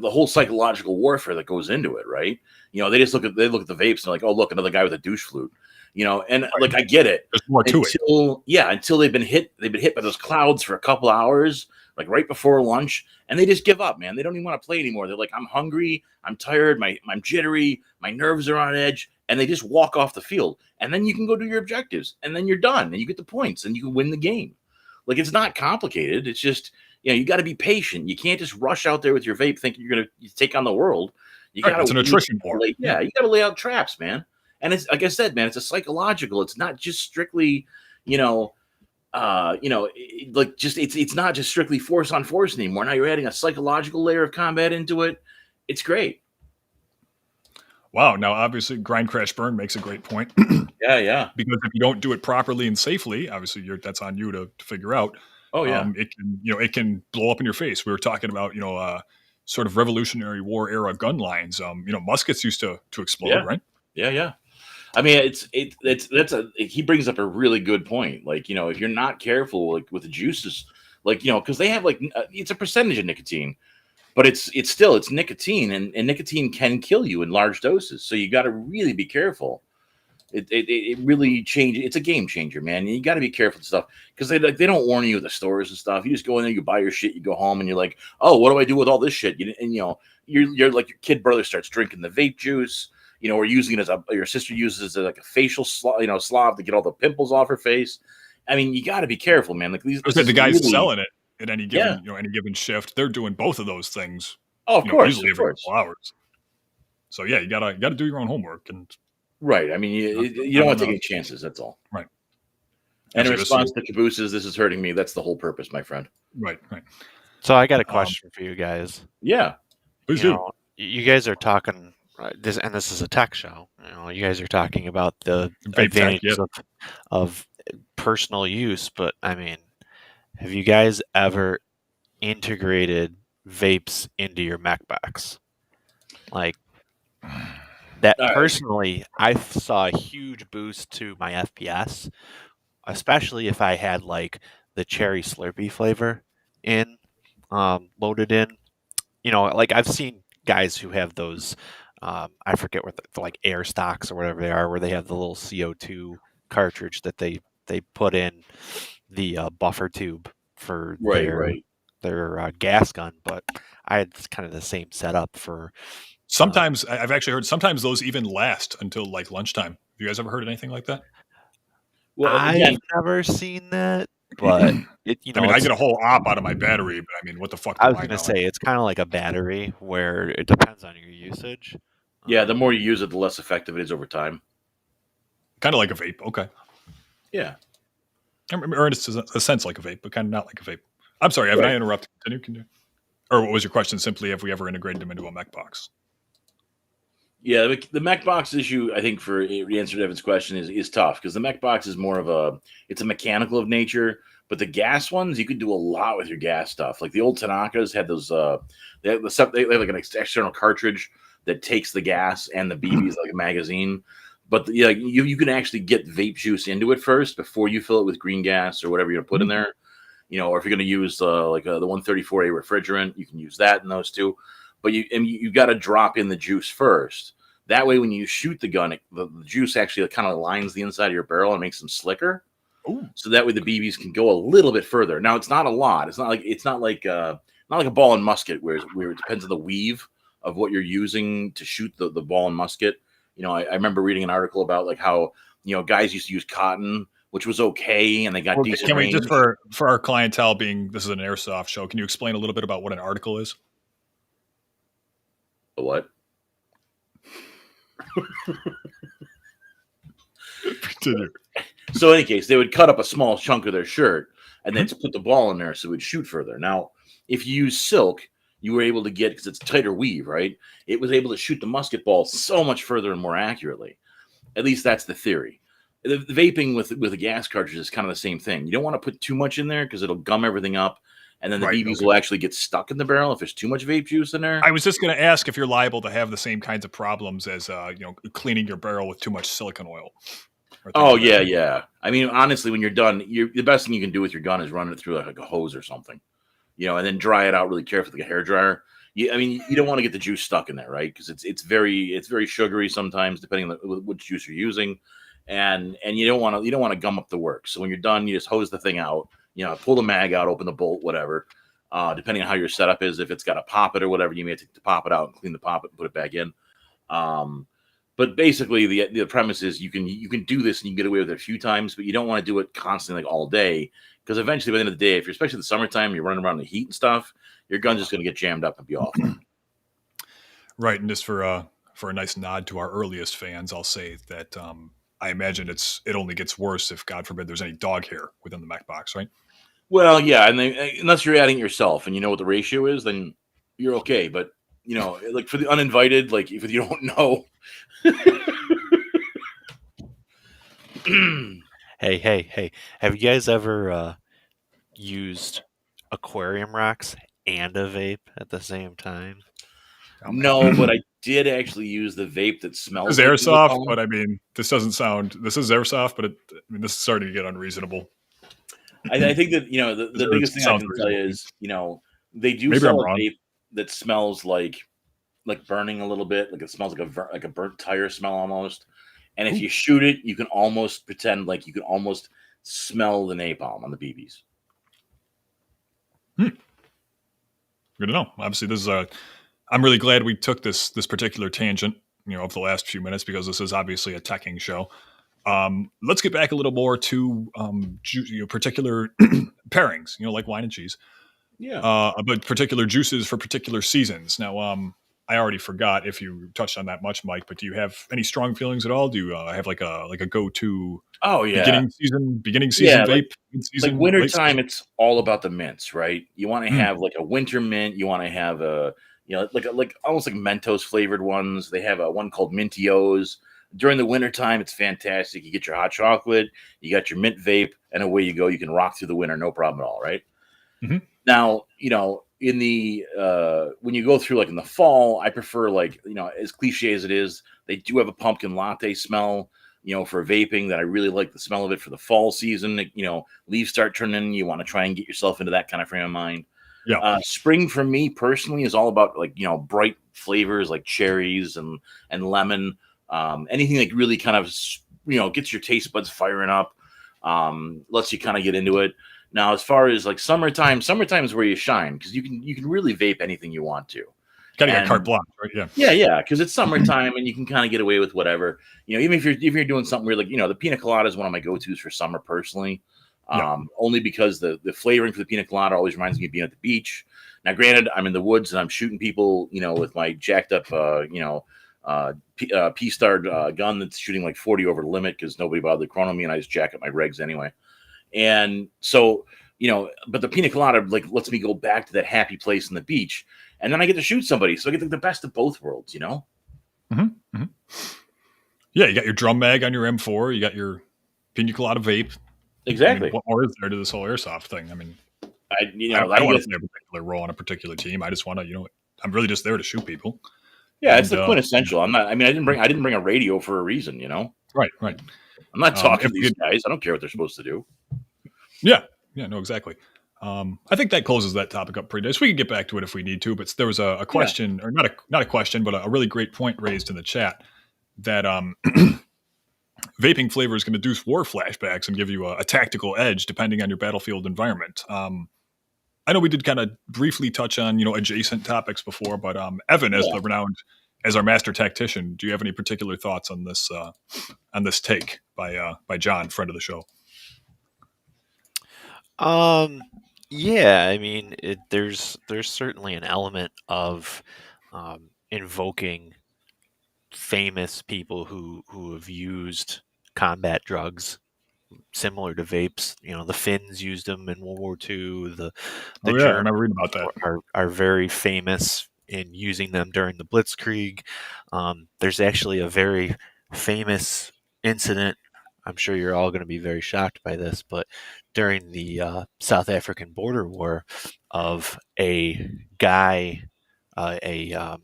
whole psychological warfare that goes into it, right? They just look at the vapes and they're like, oh look, another guy with a douche flute. And like I get it. There's more to it. Yeah, until they've been hit by those clouds for a couple hours, like right before lunch, and they just give up, man. They don't even want to play anymore. They're like, I'm hungry, I'm tired, I'm jittery, my nerves are on edge, and they just walk off the field. And then you can go do your objectives, and then you're done, and you get the points, and you can win the game. Like it's not complicated. It's just you got to be patient. You can't just rush out there with your vape thinking you're gonna take on the world. You got it's an attrition board. You got to lay out traps, man. And it's like I said, man, it's a psychological. It's not just strictly, it's not just strictly force on force anymore. Now you're adding a psychological layer of combat into it. It's great. Wow. Now, obviously, grind, crash, burn makes a great point. Yeah. Because if you don't do it properly and safely, obviously, that's on you to figure out. Oh yeah. It can blow up in your face. We were talking about sort of Revolutionary War era gun lines. Muskets used to explode, right? Yeah. I mean, he brings up a really good point. Like, if you're not careful, like with the juices, like, because they have it's a percentage of nicotine, but it's nicotine, and nicotine can kill you in large doses. So you got to really be careful. It really changes. It's a game changer, man. You got to be careful with stuff because they don't warn you at the stores and stuff. You just go in there, you buy your shit, you go home, and you're like, oh, what do I do with all this shit? You're like your kid brother starts drinking the vape juice. Or using it your sister uses it like a facial swab to get all the pimples off her face. I mean, you got to be careful, man. Like the guys selling it at any given, any given shift, they're doing both of those things. Oh, of course, usually every couple hours. So yeah, you gotta do your own homework and. Right. I mean, you don't want to take any chances. That's all. Right. And in response to Cabooses, this is hurting me. That's the whole purpose, my friend. Right. So I got a question for you guys. Yeah. Please do. You guys are talking. This is a tech show. You guys are talking about the advantages of personal use, but I mean, have you guys ever integrated vapes into your mech box? Like that personally, I saw a huge boost to my FPS, especially if I had like the cherry Slurpee flavor loaded in. Like I've seen guys who have those. I forget what the like air stocks or whatever they are, where they have the little CO2 cartridge that they put in the buffer tube for their gas gun. But I had kind of the same setup for. Sometimes I've actually heard sometimes those even last until like lunchtime. Have you guys ever heard anything like that? Well, I've never seen that, but I mean, I get a whole op out of my battery, but I mean, what the fuck? I was going to say it's kind of like a battery where it depends on your usage. Yeah, the more you use it, the less effective it is over time. Kind of like a vape. Okay. Yeah. Or it's a sense like a vape, but kind of not like a vape. I'm sorry, Evan, I interrupted. Continue. Or what was your question? Simply, have we ever integrated them into a mech box? Yeah, the mech box issue, I think, for the answer to Evan's question is tough because the mech box is more of it's a mechanical of nature, but the gas ones, you could do a lot with your gas stuff. Like the old Tanakas had those, they have like an external cartridge that takes the gas and the BBs like a magazine. But you can actually get vape juice into it first before you fill it with green gas or whatever you're going to put in there. or if you're going to use like the 134A refrigerant, you can use that in those two. But you got to drop in the juice first. That way, when you shoot the gun, the juice actually kind of lines the inside of your barrel and makes them slicker. Ooh. So that way the BBs can go a little bit further. Now it's not a lot. It's not like a ball and musket where it depends on the weave of what you're using to shoot the ball and musket. I remember reading an article about like how guys used to use cotton, which was okay, and they got decent range. Just for our clientele, being this is an airsoft show, can you explain a little bit about what an article is? A what? Continue. So in any case, they would cut up a small chunk of their shirt and then put the ball in there so it would shoot further. Now, if you use silk, you were able to get, because it's tighter weave, right? It was able to shoot the musket ball so much further and more accurately. At least that's the theory. The vaping with a gas cartridge is kind of the same thing. You don't want to put too much in there because it'll gum everything up. And then the BBs will actually get stuck in the barrel if there's too much vape juice in there. I was just going to ask if you're liable to have the same kinds of problems as cleaning your barrel with too much silicone oil. Oh yeah. I mean, honestly, when you're done, the best thing you can do with your gun is run it through like a hose or something, and then dry it out really carefully, like a hair dryer. You don't want to get the juice stuck in there, right? Because it's very sugary sometimes, depending on which juice you're using, and you don't want to gum up the works. So when you're done, you just hose the thing out. Pull the mag out, open the bolt, whatever. Depending on how your setup is, if it's got a poppet or whatever, you may have to pop it out and clean the poppet and put it back in. But basically, the premise is you can do this and you can get away with it a few times, but you don't want to do it constantly, like all day, because eventually, by the end of the day, if you're especially in the summertime, you're running around in the heat and stuff, your gun's just going to get jammed up and be off. Right, and just for a nice nod to our earliest fans, I'll say that I imagine it only gets worse if, God forbid, there's any dog hair within the mech box, right? Well, yeah, and unless you're adding it yourself and you know what the ratio is, then you're okay. But like for the uninvited, like if you don't know. Hey! Have you guys ever used aquarium rocks and a vape at the same time? No, but I did actually use the vape that smells. It's airsoft, but I mean, this doesn't sound. This is airsoft, but this is starting to get unreasonable. I think that the biggest thing I can tell you is they do sell a vape that smells like burning a little bit, like it smells like a burnt tire smell almost. And if you shoot it, you can almost pretend like you can almost smell the napalm on the BBs. Good to know. Obviously, this is I'm really glad we took this particular tangent, of the last few minutes, because this is obviously a teching show. Let's get back a little more to particular pairings, like wine and cheese. Yeah. But particular juices for particular seasons. Now, I already forgot if you touched on that much, Mike. But do you have any strong feelings at all? Do you have like a go-to? Oh yeah, beginning season vape. Like wintertime, it's all about the mints, right? You want to have like a winter mint. You want to have like almost like Mentos flavored ones. They have one called Mintios. During the wintertime, it's fantastic. You get your hot chocolate, you got your mint vape, and away you go. You can rock through the winter, no problem at all, right? Mm-hmm. Now, in the when you go through like in the fall, I prefer as cliche as it is, they do have a pumpkin latte smell, for vaping that I really like the smell of it for the fall season. Leaves start turning, you want to try and get yourself into that kind of frame of mind. Yeah. Spring for me personally is all about bright flavors like cherries and lemon. Anything that really kind of gets your taste buds firing up, lets you kind of get into it. Now, as far as like summertime is where you shine, because you can really vape anything you want to. Kind of got carte blanche, right? Yeah, because it's summertime and you can kind of get away with whatever. Even if you're doing something weird, like the pina colada is one of my go-tos for summer personally. Only because the flavoring for the pina colada always reminds me of being at the beach. Now, granted, I'm in the woods and I'm shooting people, with my jacked up, P-Star gun that's shooting like 40 over the limit because nobody bothered to chrono me, and I just jack up my regs anyway. And so, but the pina colada lets me go back to that happy place on the beach, and then I get to shoot somebody, so I get the best of both worlds, Mm-hmm. Mm-hmm. Yeah, you got your drum mag on your M4, you got your pina colada vape. Exactly. I mean, what more is there to this whole airsoft thing? I mean, I don't want to play a particular role on a particular team. I just want to, I'm really just there to shoot people. Yeah, it's the quintessential. I'm not. I mean, I didn't bring a radio for a reason. Right. I'm not talking to these guys. I don't care what they're supposed to do. Yeah, no, exactly. I think that closes that topic up pretty nice. We can get back to it if we need to, but there was a question, or not a question, but a really great point raised in the chat that vaping flavors can induce war flashbacks and give you a tactical edge depending on your battlefield environment. I know we did kind of briefly touch on adjacent topics before, but Evin, as our master tactician, do you have any particular thoughts on this take by John, friend of the show? Yeah, I mean, there's certainly an element of invoking famous people who have used combat drugs similar to vapes. The Finns used them in World War II. The I Germans remember reading about that. are very famous in using them during the Blitzkrieg. There's actually a very famous incident. I'm sure you're all going to be very shocked by this, but during the South African border war, of a guy, a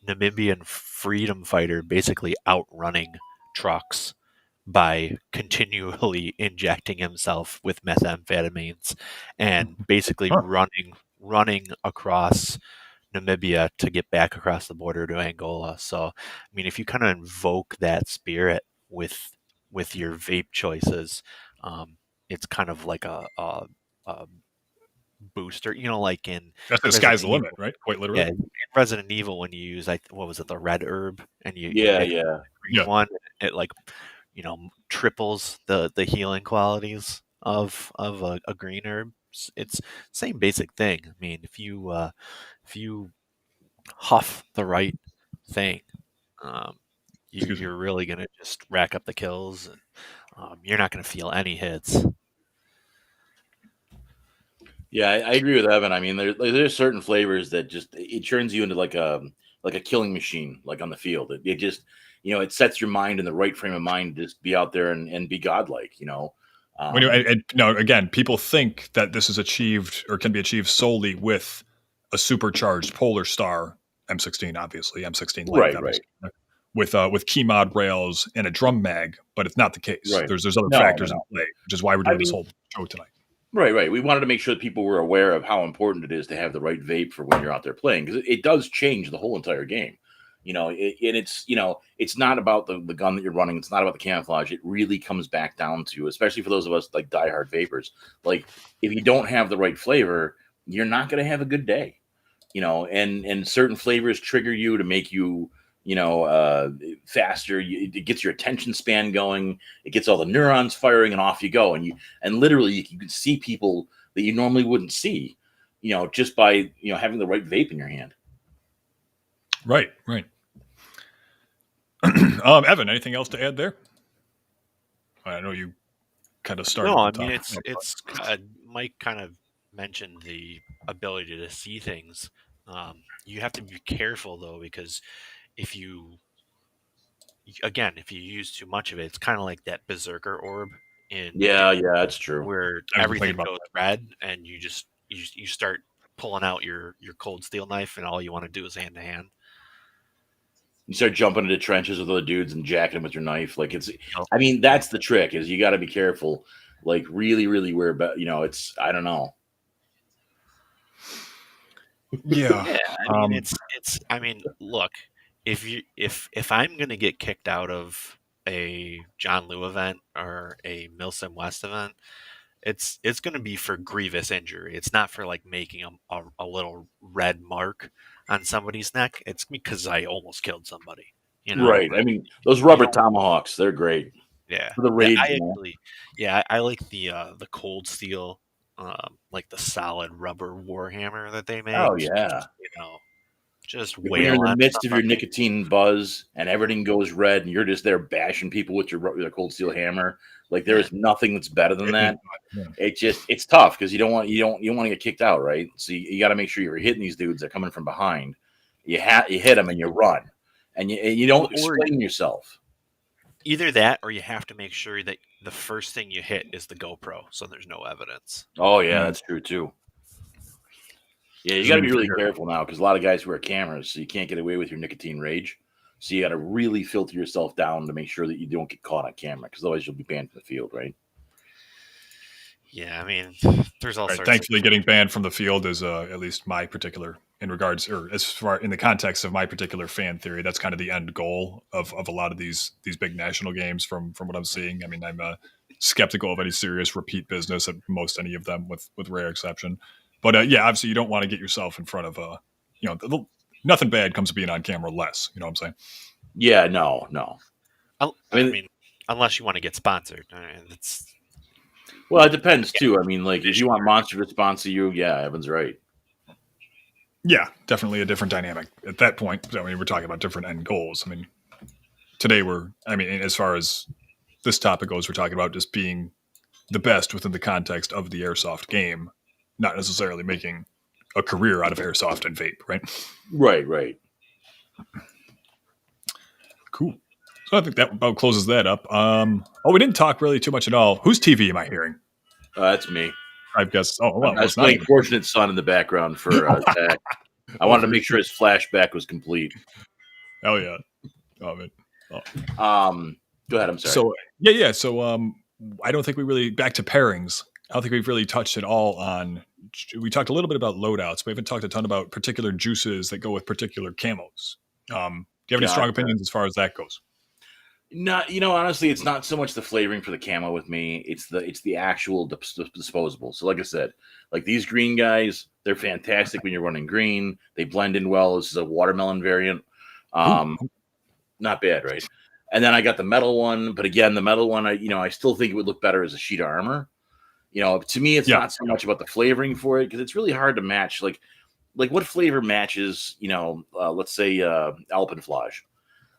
Namibian freedom fighter, basically outrunning trucks by continually injecting himself with methamphetamines and basically running across Namibia to get back across the border to Angola. So, I mean, if you kind of invoke that spirit with your vape choices, it's kind of like a booster. Like in that's the sky's the limit, right? Quite literally. Yeah, in Resident Evil, when you use what was it, the red herb, and you yeah. one, it triples the healing qualities of a green herb. It's same basic thing. I mean, if you huff the right thing, you're really gonna just rack up the kills, and you're not gonna feel any hits. Yeah, I agree with Evan. I mean, there's certain flavors that just it turns you into like a killing machine, like on the field. It just it sets your mind in the right frame of mind to just be out there and be godlike. Again, people think that this is achieved or can be achieved solely with a supercharged Polar Star M16, obviously M16 Lite, right. With key mod rails and a drum mag, but it's not the case. Right. There's other factors in play, which is why we're doing this whole show tonight. Right. We wanted to make sure that people were aware of how important it is to have the right vape for when you're out there playing, because it does change the whole entire game. It's not about the gun that you're running. It's not about the camouflage. It really comes back down to, especially for those of us like diehard vapors, like if you don't have the right flavor, you're not going to have a good day. And certain flavors trigger you to make you faster. It gets your attention span going. It gets all the neurons firing, and off you go. And literally you can see people that you normally wouldn't see, just by having the right vape in your hand. Right. Evan, anything else to add there? I know you kind of started. No, I mean it's Mike kind of mentioned the ability to see things. You have to be careful though, because if you use too much of it, it's kind of like that berserker orb in that's true, where everything goes red and you start pulling out your cold steel knife and all you want to do is hand to hand. You start jumping into trenches with other dudes and jacking them with your knife. Like I mean, that's the trick, is you got to be careful, like really, really where, it's, I don't know. Yeah. I mean, I mean, look, if I'm going to get kicked out of a John Liu event or a Milsim West event, it's going to be for grievous injury. It's not for like making a little red mark on somebody's neck. It's because I almost killed somebody. Right. I mean, those rubber tomahawks, they're great. Yeah. For the rage. I like the cold steel, like the solid rubber warhammer that they make. Oh yeah. Just when you're in the midst of your nicotine buzz and everything goes red and you're just there bashing people with your cold steel hammer, like there is nothing that's better than that. It's tough because you don't want to get kicked out, right? So you got to make sure you're hitting these dudes that are coming from behind. You hit them and you run, and you don't explain yourself. Either that, or you have to make sure that the first thing you hit is the GoPro, so there's no evidence. Oh yeah, that's true too. Yeah, you got to be really careful now, because a lot of guys wear cameras, so you can't get away with your nicotine rage. So you got to really filter yourself down to make sure that you don't get caught on camera, because otherwise you'll be banned from the field, right? Yeah, I mean, there's all Right. sorts Thankfully, getting banned from the field is at least my particular, in regards, or as far in the context of my particular fan theory, that's kind of the end goal of a lot of these big national games. From what I'm seeing, I mean, I'm skeptical of any serious repeat business at most any of them, with rare exception. But yeah, obviously, you don't want to get yourself in front of nothing bad comes to being on camera less. You know what I'm saying? Yeah, no. I mean, unless you want to get sponsored. It's Well, it depends too. I mean, like if you want Monster to sponsor you, yeah, Evan's right. Yeah, definitely a different dynamic at that point. I mean, we're talking about different end goals. I mean, today as far as this topic goes, we're talking about just being the best within the context of the airsoft game, not necessarily making a career out of airsoft and vape, right? Right. Cool. So I think that about closes that up. We didn't talk really too much at all. Whose TV am I hearing? That's me. I guess. Oh, well, I was playing Fortunate Son in the background for Zach. I wanted to make sure his flashback was complete. Oh yeah. Oh man. Go ahead. I'm sorry. So yeah. So I don't think we really back to pairings. I don't think we've really touched at all on. We talked a little bit about loadouts, but we haven't talked a ton about particular juices that go with particular camos. Do you have any strong opinions as far as that goes? No, honestly, it's not so much the flavoring for the camo with me. It's the actual disposable. So, like I said, like these green guys, they're fantastic when you're running green. They blend in well. This is a watermelon variant. Not bad, right? And then I got the metal one, but again, the metal one, I still think it would look better as a sheet of armor. To me, it's not so much about the flavoring for it because it's really hard to match. Like what flavor matches? Let's say Alpenflage.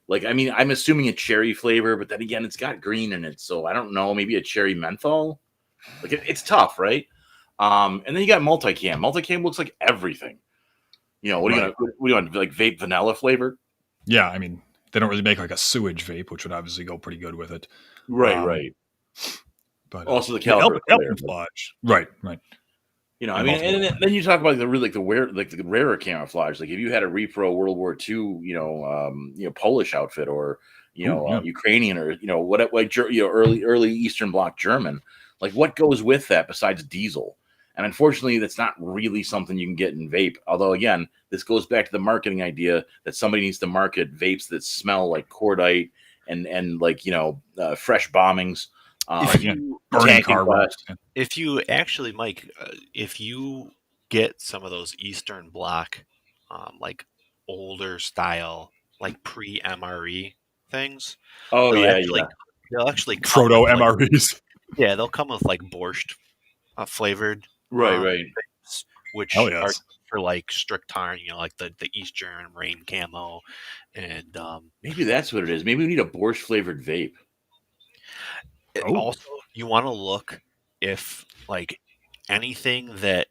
Like, I mean, I'm assuming a cherry flavor, but then again, it's got green in it, so I don't know. Maybe a cherry menthol. Like, it's tough, right? And then you got multicam. Multicam looks like everything. What do you want? Like vape vanilla flavor? Yeah, I mean, they don't really make like a sewage vape, which would obviously go pretty good with it. Right. But also the caliber, Alpenflage. Right. I mean, and then you talk about the rarer camouflage. Like if you had a Repro World War II, Polish outfit or Ukrainian or early Eastern Bloc German. Like what goes with that besides diesel? And unfortunately, that's not really something you can get in vape. Although again, this goes back to the marketing idea that somebody needs to market vapes that smell like cordite and fresh bombings. If you actually, Mike, if you get some of those Eastern Bloc, like older style, like pre-MRE things, they'll actually proto MREs. They'll come with like borscht flavored, right, vapes, which are for like strict tarn, like the Eastern rain camo, and maybe that's what it is. Maybe we need a borscht flavored vape. Also, you want to look if like anything that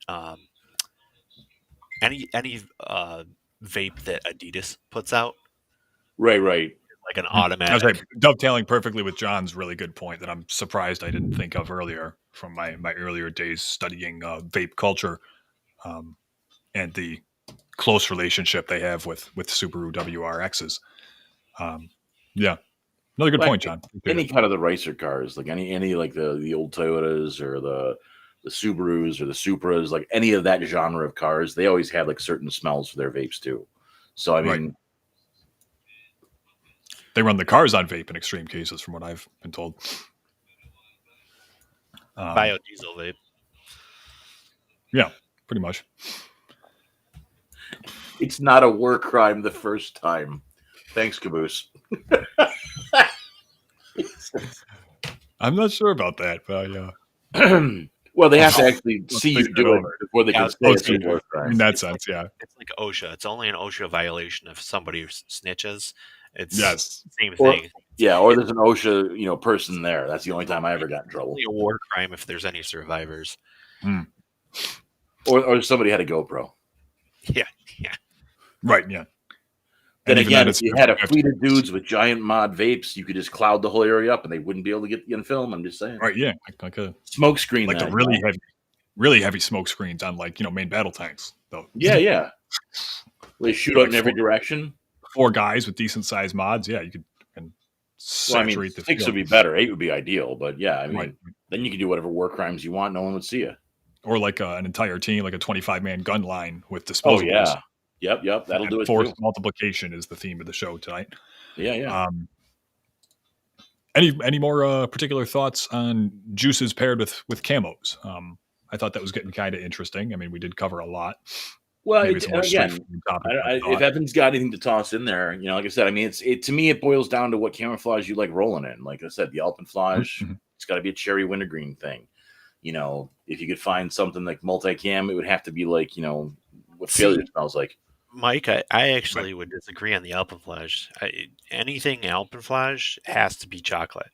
any vape that Adidas puts out, right, like an automatic. I was like, dovetailing perfectly with John's really good point that I'm surprised I didn't think of earlier from my earlier days studying vape culture, and the close relationship they have with Subaru WRXs. Another good point, John. Any kind of the racer cars, like any like the old Toyotas or the Subarus or the Supras, like any of that genre of cars, they always have like certain smells for their vapes too. So I mean, they run the cars on vape in extreme cases, from what I've been told. Biodiesel vape. Yeah, pretty much. It's not a war crime the first time. Thanks, Caboose. I'm not sure about that, but well, they have to actually see you do it before they can say it's a war crime. In that sense, yeah. It's like OSHA. It's only an OSHA violation if somebody snitches. It's the same thing. Or there's an OSHA, person there. That's the only time I ever got in trouble. It's only a war crime if there's any survivors. Or somebody had a GoPro. Yeah. Right, yeah. Then again, if you had a fleet of dudes with giant mod vapes, you could just cloud the whole area up and they wouldn't be able to get you in film. I'm just saying. Right, yeah. Like a smoke screen. Like the really heavy smoke screens on main battle tanks, though. Yeah. They shoot out in every direction. 4 guys with decent sized mods, yeah, you could saturate the 6 would be better. 8 would be ideal, but yeah, I mean, Then you can do whatever war crimes you want. No one would see you. Or like an entire team, like a 25-man gun line with disposables. Oh yeah, yep. That'll do it Force too. multiplication is the theme of the show tonight. Yeah. Any more particular thoughts on juices paired with camos? I thought that was getting kind of interesting. I mean, we did cover a lot. Well, Maybe some more straightforward topics. if Evan's got anything to toss in there, like I said, I mean, to me, it boils down to what camouflage you like rolling in. Like I said, the alpenflage, it's got to be a cherry wintergreen thing. If you could find something like multicam, it would have to be like, what failure smells like. Mike, I actually would disagree on the alpenflage. Anything alpenflage has to be chocolate.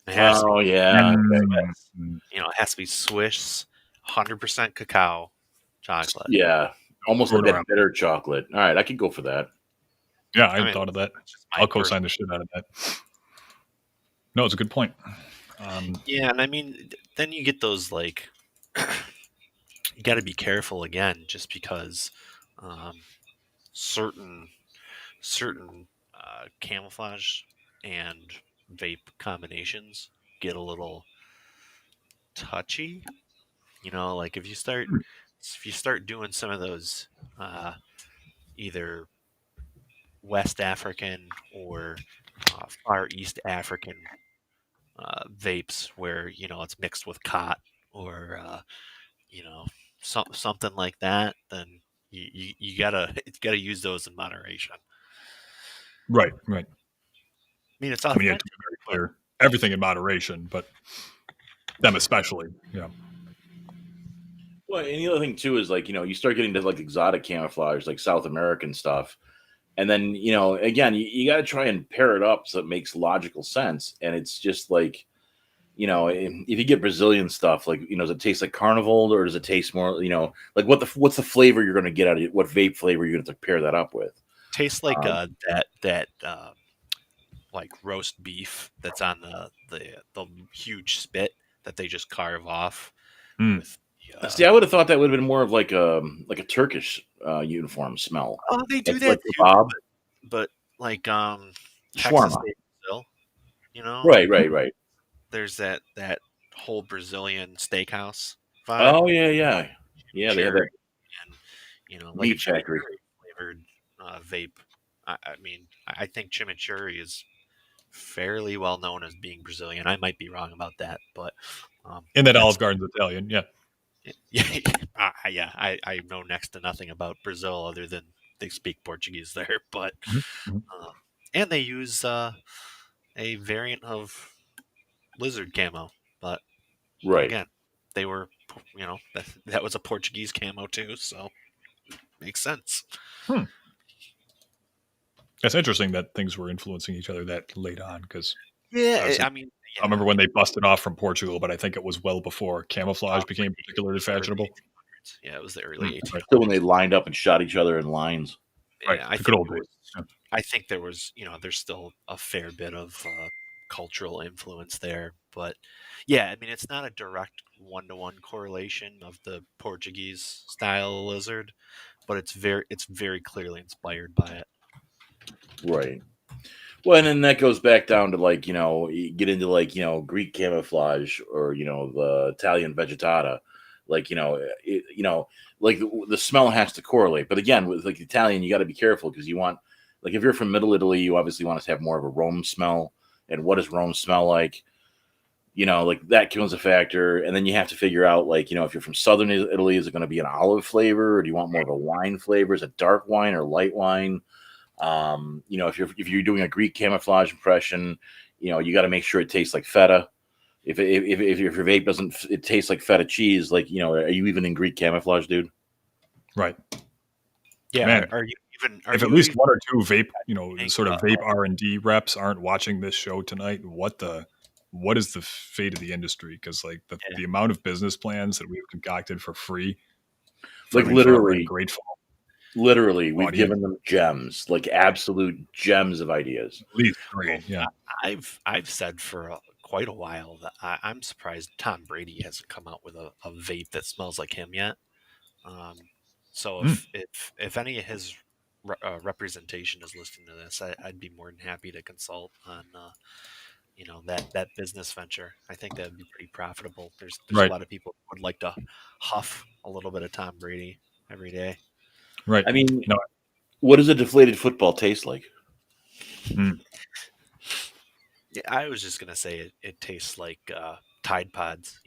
It has to be, it has to be Swiss, 100% cacao chocolate. Yeah, almost like that bitter chocolate. All right, I could go for that. Yeah, I thought of that. I'll co-sign the shit out of that. No, it's a good point. Yeah, and I mean, then you get those like, you got to be careful again, just because certain camouflage and vape combinations get a little touchy. Like if you start doing some of those either West African or Far East African vapes, where it's mixed with carte or something like that, then you gotta use those in moderation. Right. I mean, it's you have to be very clear. Everything in moderation, but them especially. Yeah. Well, and the other thing too is like, you start getting to like exotic camouflage, like South American stuff. And then, again, you got to try and pair it up so it makes logical sense. And it's just like, if you get Brazilian stuff, like, does it taste like Carnival, or does it taste more, like what's the flavor you're going to get out of it? What vape flavor you're going to pair that up with? Tastes like that like roast beef that's on the huge spit that they just carve off. With, see, I would have thought that would have been more of like a Turkish uniform smell. Oh, they do like, that like too, kebab. but like Shawarma. Brazil, Right. There's that whole Brazilian steakhouse vibe. Oh yeah. They have that. And meat factory flavored vape. I mean, I think chimichurri is fairly well known as being Brazilian. I might be wrong about that, but in that Olive Garden's Italian, yeah. I know next to nothing about Brazil other than they speak Portuguese there, but and they use a variant of lizard camo, but again, they were, that was a Portuguese camo too, so makes sense. That's interesting that things were influencing each other that late on, because I mean, I remember when they busted off from Portugal, but I think it was well before camouflage became particularly fashionable. Yeah, it was the early 1800s. Still when they lined up and shot each other in lines. Right, I think there was, there's still a fair bit of cultural influence there, but yeah, I mean, it's not a direct one-to-one correlation of the Portuguese style lizard, but it's very clearly inspired by it. Right. Well, and then that goes back down to like, you get into like, Greek camouflage, or, the Italian vegetata, like, like the smell has to correlate. But again, with like Italian, you got to be careful, because you want, like, if you're from Middle Italy, you obviously want to have more of a Rome smell. And what does Rome smell like? Like that becomes a factor. And then you have to figure out, like, if you're from Southern Italy, is it going to be an olive flavor, or do you want more of a wine flavor? Is it dark wine or light wine? If you're doing a Greek camouflage impression, you got to make sure it tastes like feta. If your vape doesn't, it tastes like feta cheese. Like, are you even in Greek camouflage, dude? Right. Yeah. Man, are you even? If at least one or two vape, sort of vape R&D reps aren't watching this show tonight, what is the fate of the industry? Because like the amount of business plans that we've concocted for free, like literally grateful. Literally, we've given them gems, like absolute gems of ideas. At least three, yeah. I've said for quite a while that I'm surprised Tom Brady hasn't come out with a vape that smells like him yet. So if any of his representation is listening to this, I'd be more than happy to consult on that business venture. I think that would be pretty profitable. There's a Right. lot of people who would like to huff a little bit of Tom Brady every day. Right. I mean, No. what does a deflated football taste like? Yeah, I was just gonna say it tastes like Tide Pods,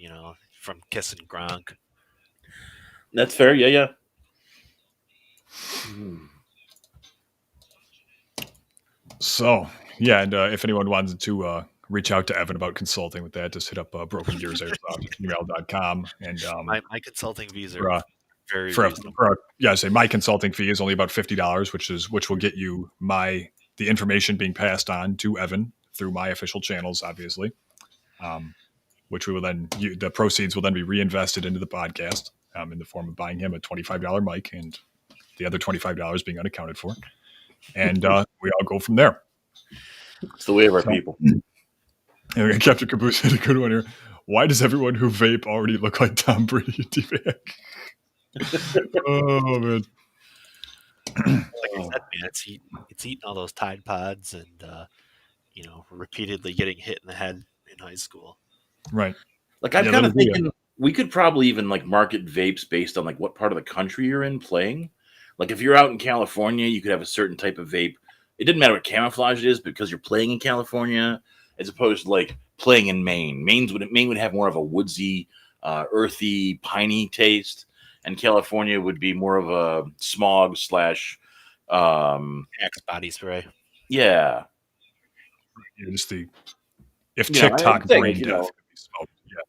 from Kiss and Gronk. That's fair. Yeah, yeah. So yeah, and if anyone wanted to reach out to Evan about consulting with that, just hit up brokengearsairsoft@gmail.com. And My consulting fees for, are very for, reasonable. yeah, I say my consulting fee is only about $50, which will get you the information being passed on to Evan through my official channels, obviously. Which we will then the proceeds will then be reinvested into the podcast in the form of buying him a $25 mic and the other $25 being unaccounted for, and we all go from there. It's the way of our people. And Captain Caboose had a good one here. Why does everyone who vape already look like Tom Brady and D-Bag? Oh man. Like I said, man, it's eating all those Tide Pods and repeatedly getting hit in the head in high school. Right. Like I'm kind of thinking we could probably even like market vapes based on like what part of the country you're in playing. Like if you're out in California, you could have a certain type of vape. It didn't matter what camouflage it is because you're playing in California, as opposed to like playing in Maine. Maine would have more of a woodsy, earthy, piney taste, and California would be more of a smog / Axe body spray. Yeah. Just if TikTok brain death could be smoked. Yeah.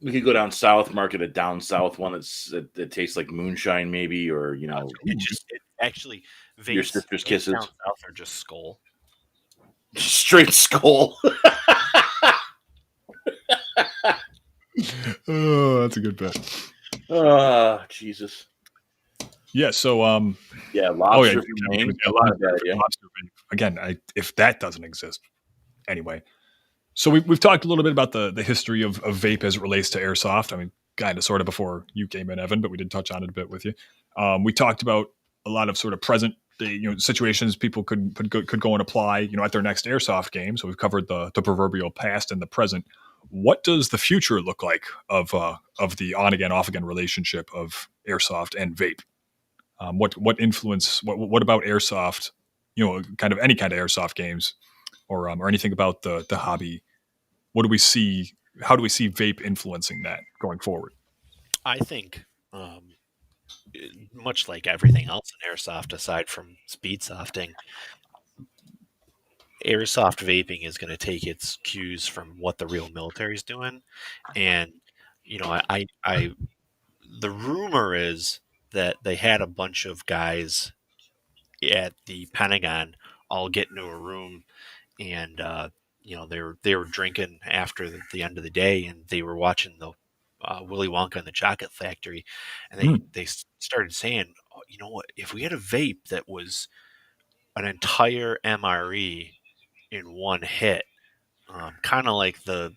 We could go down south, market a down south one that tastes like moonshine, maybe, or it actually vapes, your sister's kisses. Down south are just skull, straight skull. Oh, that's a good bet. Jesus. Yeah. So lobster. Lobster again. If that doesn't exist, anyway. So we've talked a little bit about the history of vape as it relates to airsoft. I mean, kind of sort of before you came in, Evan, but we did touch on it a bit with you. We talked about a lot of sort of present situations people could go and apply at their next airsoft game. So we've covered the proverbial past and the present. What does the future look like of the on again off again relationship of airsoft and vape? What influence? What about airsoft? Kind of any kind of airsoft games, or anything about the hobby. What do we see? How do we see vape influencing that going forward? I think, much like everything else in airsoft, aside from speed softing, airsoft vaping is going to take its cues from what the real military is doing, and the rumor is that they had a bunch of guys at the Pentagon all get into a room, and they were drinking after the end of the day, and they were watching the Willy Wonka and the Chocolate Factory, and they started saying, oh, you know what? If we had a vape that was an entire MRE in one hit, kind of like in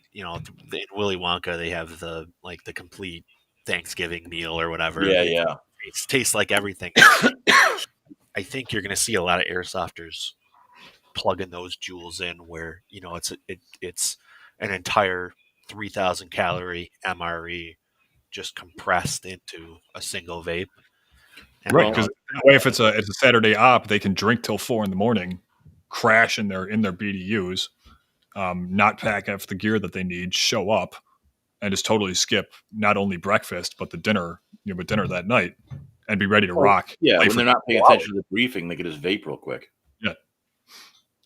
Willy Wonka, they have the complete Thanksgiving meal or whatever. Yeah. It tastes like everything. I think you're going to see a lot of airsofters plugging those jewels in where it's an entire 3,000 calorie MRE just compressed into a single vape. And right, because that way, if it's a Saturday op, they can drink till 4 a.m, crash in their BDUs, not pack up the gear that they need, show up, and just totally skip not only breakfast but the dinner, but dinner that night, and be ready to rock. Yeah, when they're not paying attention to the briefing, they can just vape real quick. Yeah,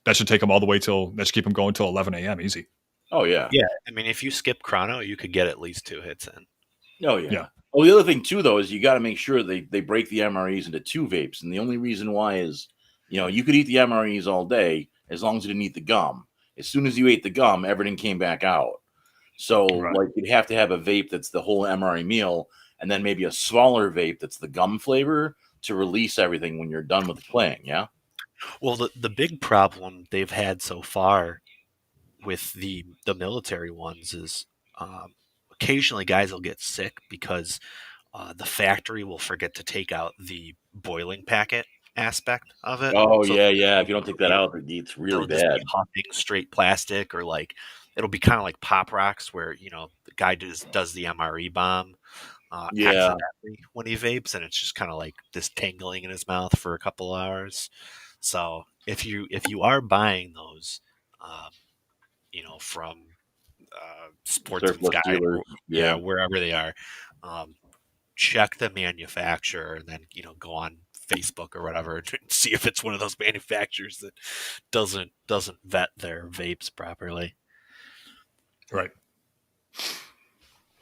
that should take them all the way that should keep them going till 11 a.m. easy. Oh yeah, yeah. I mean, if you skip chrono, you could get at least 2 hits in. Oh yeah. Well, the other thing too, though, is you got to make sure they break the MREs into 2 vapes, and the only reason why is, you could eat the MREs all day as long as you didn't eat the gum. As soon as you ate the gum, everything came back out. So like you'd have to have a vape that's the whole MRE meal, and then maybe a smaller vape that's the gum flavor to release everything when you're done with playing. Yeah. Well, the big problem they've had so far with the military ones is occasionally guys will get sick because the factory will forget to take out the boiling packet, aspect of it. Oh So yeah. If you don't take that out, it's really they'll just bad. be huffing straight plastic, or like it'll be kind of like pop rocks, where the guy does the MRE bomb Yeah, accidentally when he vapes, and it's just kind of like this tingling in his mouth for a couple hours. So if you are buying those, um, from Sportsman's surplus Guide, dealers. yeah, Yeah. wherever they are, um, check the manufacturer, and then go on Facebook or whatever to see if it's one of those manufacturers that doesn't vet their vapes properly. Right.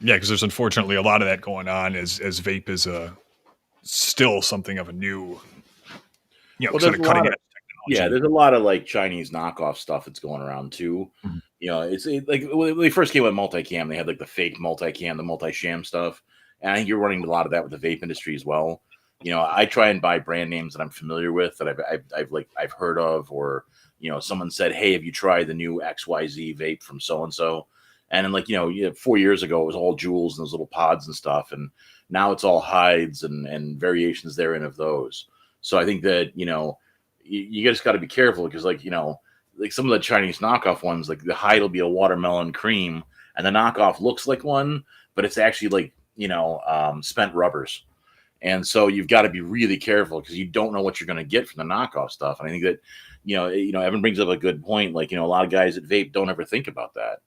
Yeah, because there's unfortunately a lot of that going on as vape is still something of a new, Well, sort there's of a cutting lot edge of yeah, technology. there's a lot of like Chinese knockoff stuff that's going around too. Mhm. Like when they first came with multicam, they had like the fake multicam, the multi-sham stuff, and I think you're running a lot of that with the vape industry as well. I try and buy brand names that I'm familiar with, that I've heard of, or someone said, "Hey, have you tried the new XYZ vape from so and so?" And then 4 years ago, it was all jewels and those little pods and stuff, and now it's all hides and variations therein of those. So I think that you just got to be careful, because like some of the Chinese knockoff ones, like the hide will be a watermelon cream, and the knockoff looks like one, but it's actually like spent rubbers. And so you've got to be really careful, because you don't know what you're going to get from the knockoff stuff. And I think that Evan brings up a good point. Like a lot of guys that vape don't ever think about that.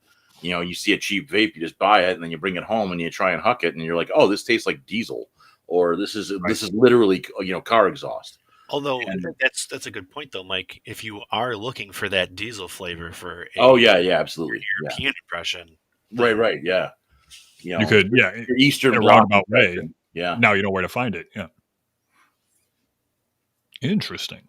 You see a cheap vape, you just buy it, and then you bring it home and you try and huck it, and you're like, oh, this tastes like diesel, or this is literally car exhaust. Although And that's a good point, though, Mike. If you are looking for that diesel flavor for oh a yeah, absolutely, yeah, European impression, then right, yeah. You could, Your in Eastern a Bloc roundabout way. impression. Yeah. Now you know where to find it. Yeah. Interesting.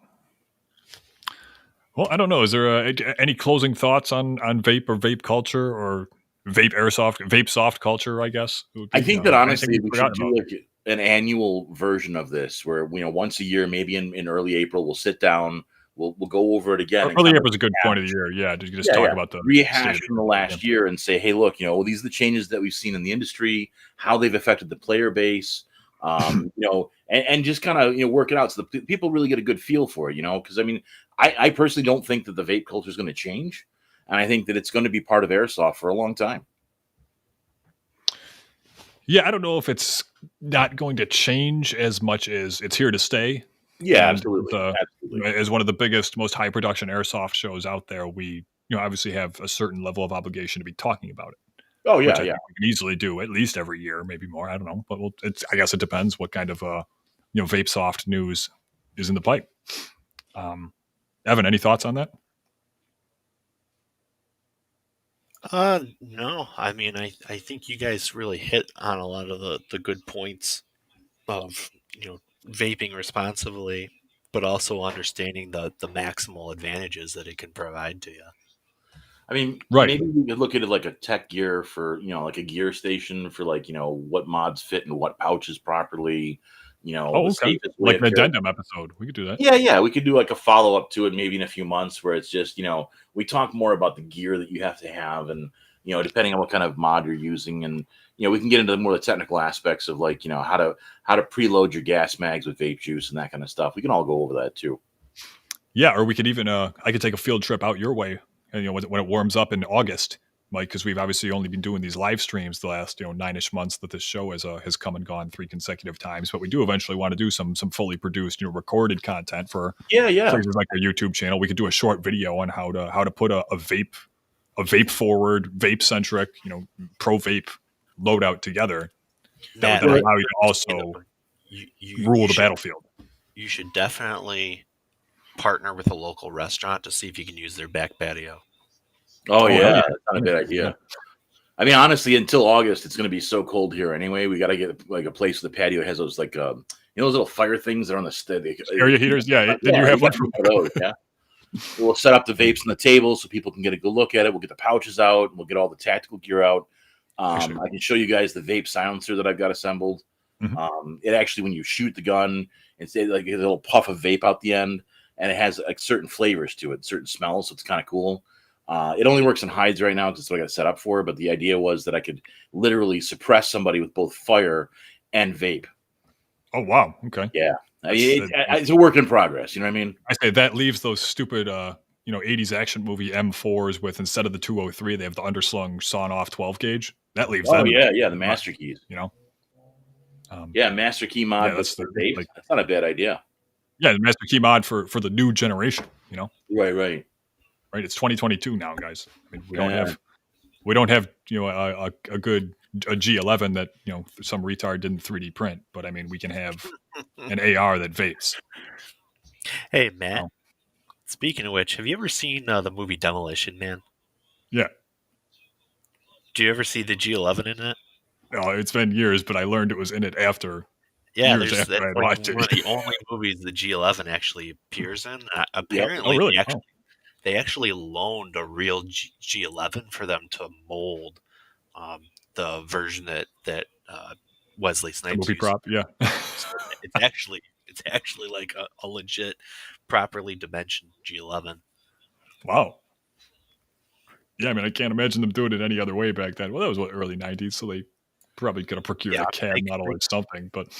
Well, I don't know. Is there any closing thoughts on vape or vape culture, or vape soft culture? I guess. I think that anything honestly we've we should forgotten do about? like an annual version of this, where once a year, maybe in early April, we'll sit down, we'll go over it again, and Early kind of April is a good point of the rehash. year. Yeah, to just Yeah, talk yeah. about the state Rehash of from the the last year and say, hey, look, these are the changes that we've seen in the industry, how they've affected the player base, and just kind of work it out, so the people really get a good feel for it. Because I personally don't think that the vape culture is going to change, and I think that it's going to be part of airsoft for a long time. Yeah, I don't know if it's not going to change as much as it's here to stay. Yeah, And absolutely, absolutely. as one of the biggest, most high production airsoft shows out there, we obviously have a certain level of obligation to be talking about it, Oh which yeah, I yeah. think we can easily do at least every year, maybe more. I don't know, but I guess it depends what kind of vape soft news is in the pipe. Evan, any thoughts on that? No. I mean, I think you guys really hit on a lot of the good points of vaping responsibly, but also understanding the maximal advantages that it can provide to you. I mean, Right. maybe we could look at it like a tech gear for, like a gear station for what mods fit and what pouches properly, Oh, the okay. safest way Like of an carrying. addendum episode. We could do that. Yeah, yeah. We could do like a follow up to it maybe in a few months, where it's just, we talk more about the gear that you have to have, and, depending on what kind of mod you're using, and, we can get into more of the technical aspects of how to preload your gas mags with vape juice and that kind of stuff. We can all go over that too. Yeah, or we could even I could take a field trip out your way, and when it warms up in August, Mike, because we've obviously only been doing these live streams the last 9ish months that this show has come and gone 3 consecutive times. But we do eventually want to do some fully produced, recorded content for Yeah. places like our YouTube channel. We could do a short video on how to put a vape forward, vape centric, pro vape loadout together that would then allow you to also rule the battlefield. You should definitely partner with a local restaurant to see if you can use their back patio. Oh, hell yeah. yeah. That's not a bad idea. Yeah. I mean, honestly, until August, it's going to be so cold here anyway. We got to get like a place with the patio has those those little fire things that are on the Area heaters. Yeah. Did you have one from those? Yeah. We'll set up the vapes on the table so people can get a good look at it. We'll get the pouches out, and we'll get all the tactical gear out. I can show you guys the vape silencer that I've got assembled. Mhm. It actually, when you shoot the gun, it's like a little puff of vape out the end, and it has like certain flavors to it, certain smells. So it's kind of cool. It only works in hides right now because that's what I got set up for. But the idea was that I could literally suppress somebody with both fire and vape. Oh wow. Okay. Yeah. It's a work in progress. You know what I mean? I say that leaves those stupid, 80s action movie M4s with, instead of the 203, they have the underslung sawn off 12 gauge. That leaves them. Yeah, the master keys. Master key mod. That's that's not a bad idea. Yeah, the master key mod for the new generation. Right. It's 2022 now, guys. I mean, we don't have a good G11 that some retard didn't 3D print, but I mean we can have an AR that vapes. Hey Matt, speaking of which, have you ever seen the movie Demolition Man? Yeah. Do you ever see the G11 in it? No, it's been years, but I learned it was in it after. Yeah, that's like one of the only movies the G11 actually appears in. Apparently, they actually loaned a real G11 for them to mold the version that Wesley Snipes movie prop. Yeah, so it's actually like a legit, properly dimensioned G11. Wow. Yeah, I mean, I can't imagine them doing it any other way back then. Well, that was early 90s, so they probably could have procured a CAD model or something. But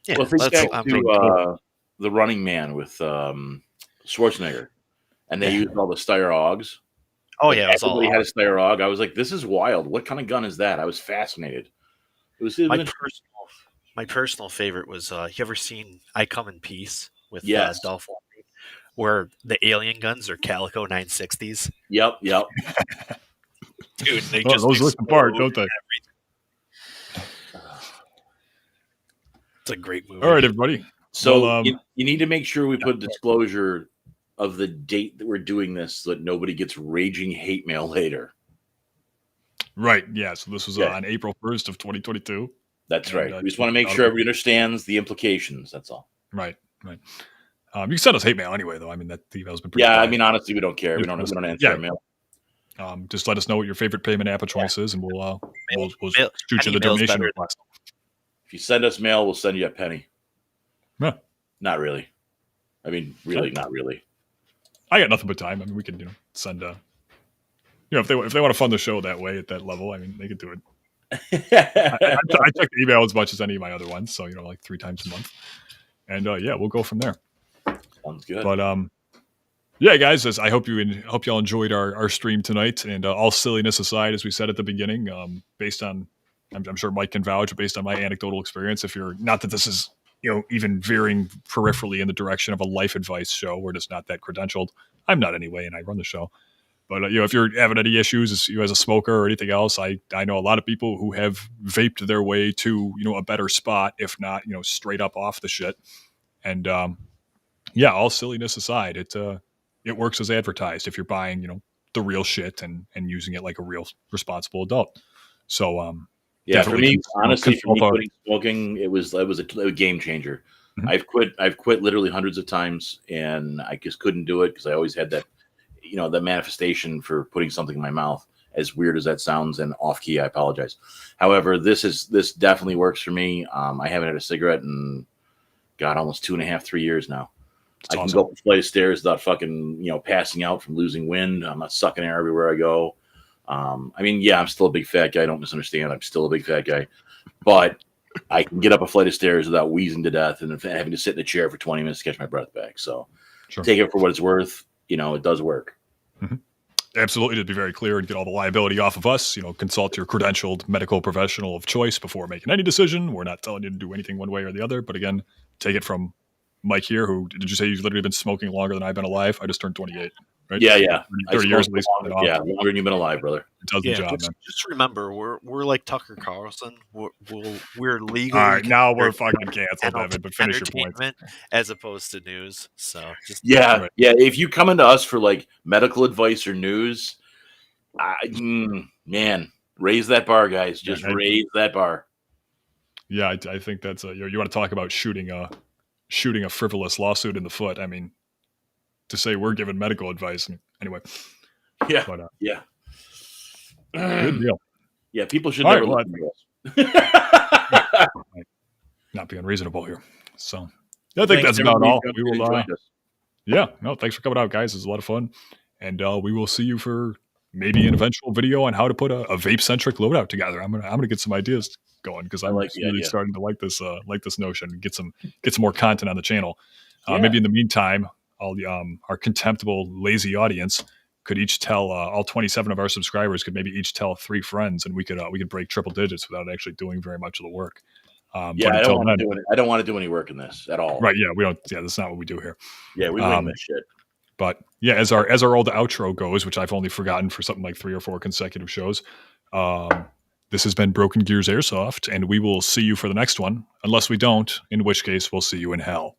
think back to The Running Man with Schwarzenegger, and they used all the Styrogs. Oh yeah, everybody had a Styrog. I was like, "This is wild! What kind of gun is that?" I was fascinated. My personal favorite was you ever seen I Come in Peace with Dolph Lundgren, where the alien guns are Calico 960s. Yep. Dude, they those look apart, don't they? It's a great movie. All right, everybody. So you need to make sure we put disclosure of the date that we're doing this so that nobody gets raging hate mail later. Right. Yeah. So this was on April 1st of 2022. That's right. We just want to make sure everybody understands the implications. That's all. Right. You can send us hate mail anyway, though. I mean, that email's been pretty I mean, honestly, we don't care. We don't answer our mail. Just let us know what your favorite payment app of choice is, and we'll shoot you the donation request. If you send us mail, we'll send you a penny. Yeah. Not really. I mean, really, not really. I got nothing but time. I mean, we can send if they want to fund the show that way at that level, I mean, they could do it. I check the email as much as any of my other ones, so like 3 times a month, and we'll go from there. Sounds good. But yeah, guys, I hope y'all enjoyed our stream tonight, and all silliness aside, as we said at the beginning, based on, I'm sure Mike can vouch, based on my anecdotal experience, if you're not that this is even veering peripherally in the direction of a life advice show, we're just not that credentialed. I'm not anyway, and I run the show. But if you're having any issues as a smoker or anything else, I know a lot of people who have vaped their way to a better spot, if not straight up off the shit. And all silliness aside, it works as advertised if you're buying the real shit and using it like a real responsible adult. So for me, honestly, quitting smoking, it was a game changer. Mm-hmm. I've quit literally hundreds of times, and I just couldn't do it because I always had that. The manifestation for putting something in my mouth, as weird as that sounds and off key, I apologize. However, this definitely works for me. I haven't had a cigarette in almost 2.5, 3 years now. That's awesome. Can go up a flight of stairs without fucking, passing out from losing wind. I'm not sucking air everywhere I go. I mean, I'm still a big fat guy. Don't misunderstand. I'm still a big fat guy, but I can get up a flight of stairs without wheezing to death and having to sit in a chair for 20 minutes to catch my breath back. So take it for what it's worth. It does work. Mm-hmm. Absolutely. To be very clear and get all the liability off of us, consult your credentialed medical professional of choice before making any decision. We're not telling you to do anything one way or the other. But again, take it from Mike here, who, did you say you've literally been smoking longer than I've been alive? I just turned 28. Right? Yeah. 30 years at least. Longer than you've been alive, brother. It does the job, man. Just remember, we're like Tucker Carlson. We're legal. All right, now we're fucking canceled, Evan, but finish your point. As opposed to news. So just if you come into us for like medical advice or news, man, raise that bar, guys. Just raise that bar. Yeah, I think that's you want to talk about shooting a frivolous lawsuit in the foot. I mean, to say we're giving medical advice anyway. Yeah. But, good deal. Yeah, people should never listen to us. Not being reasonable here. So I think that's about all. We will. Thanks for coming out, guys. It was a lot of fun, and we will see you for maybe an eventual video on how to put a vape centric loadout together. I'm gonna get some ideas going, because I I'm like the really idea. starting to like this notion and get some more content on the channel. Yeah. Maybe in the meantime, all the our contemptible lazy audience could each tell all 27 of our subscribers could maybe each tell 3 friends, and we could break triple digits without actually doing very much of the work. Yeah, but I until don't then, want to do any work in this at all. right? Yeah, we don't. Yeah, that's not what we do here. Yeah, we wing this shit. But yeah, as our old outro goes, which I've only forgotten for something like 3 or 4 consecutive shows, this has been Broken Gears Airsoft, and we will see you for the next one, unless we don't, in which case we'll see you in hell.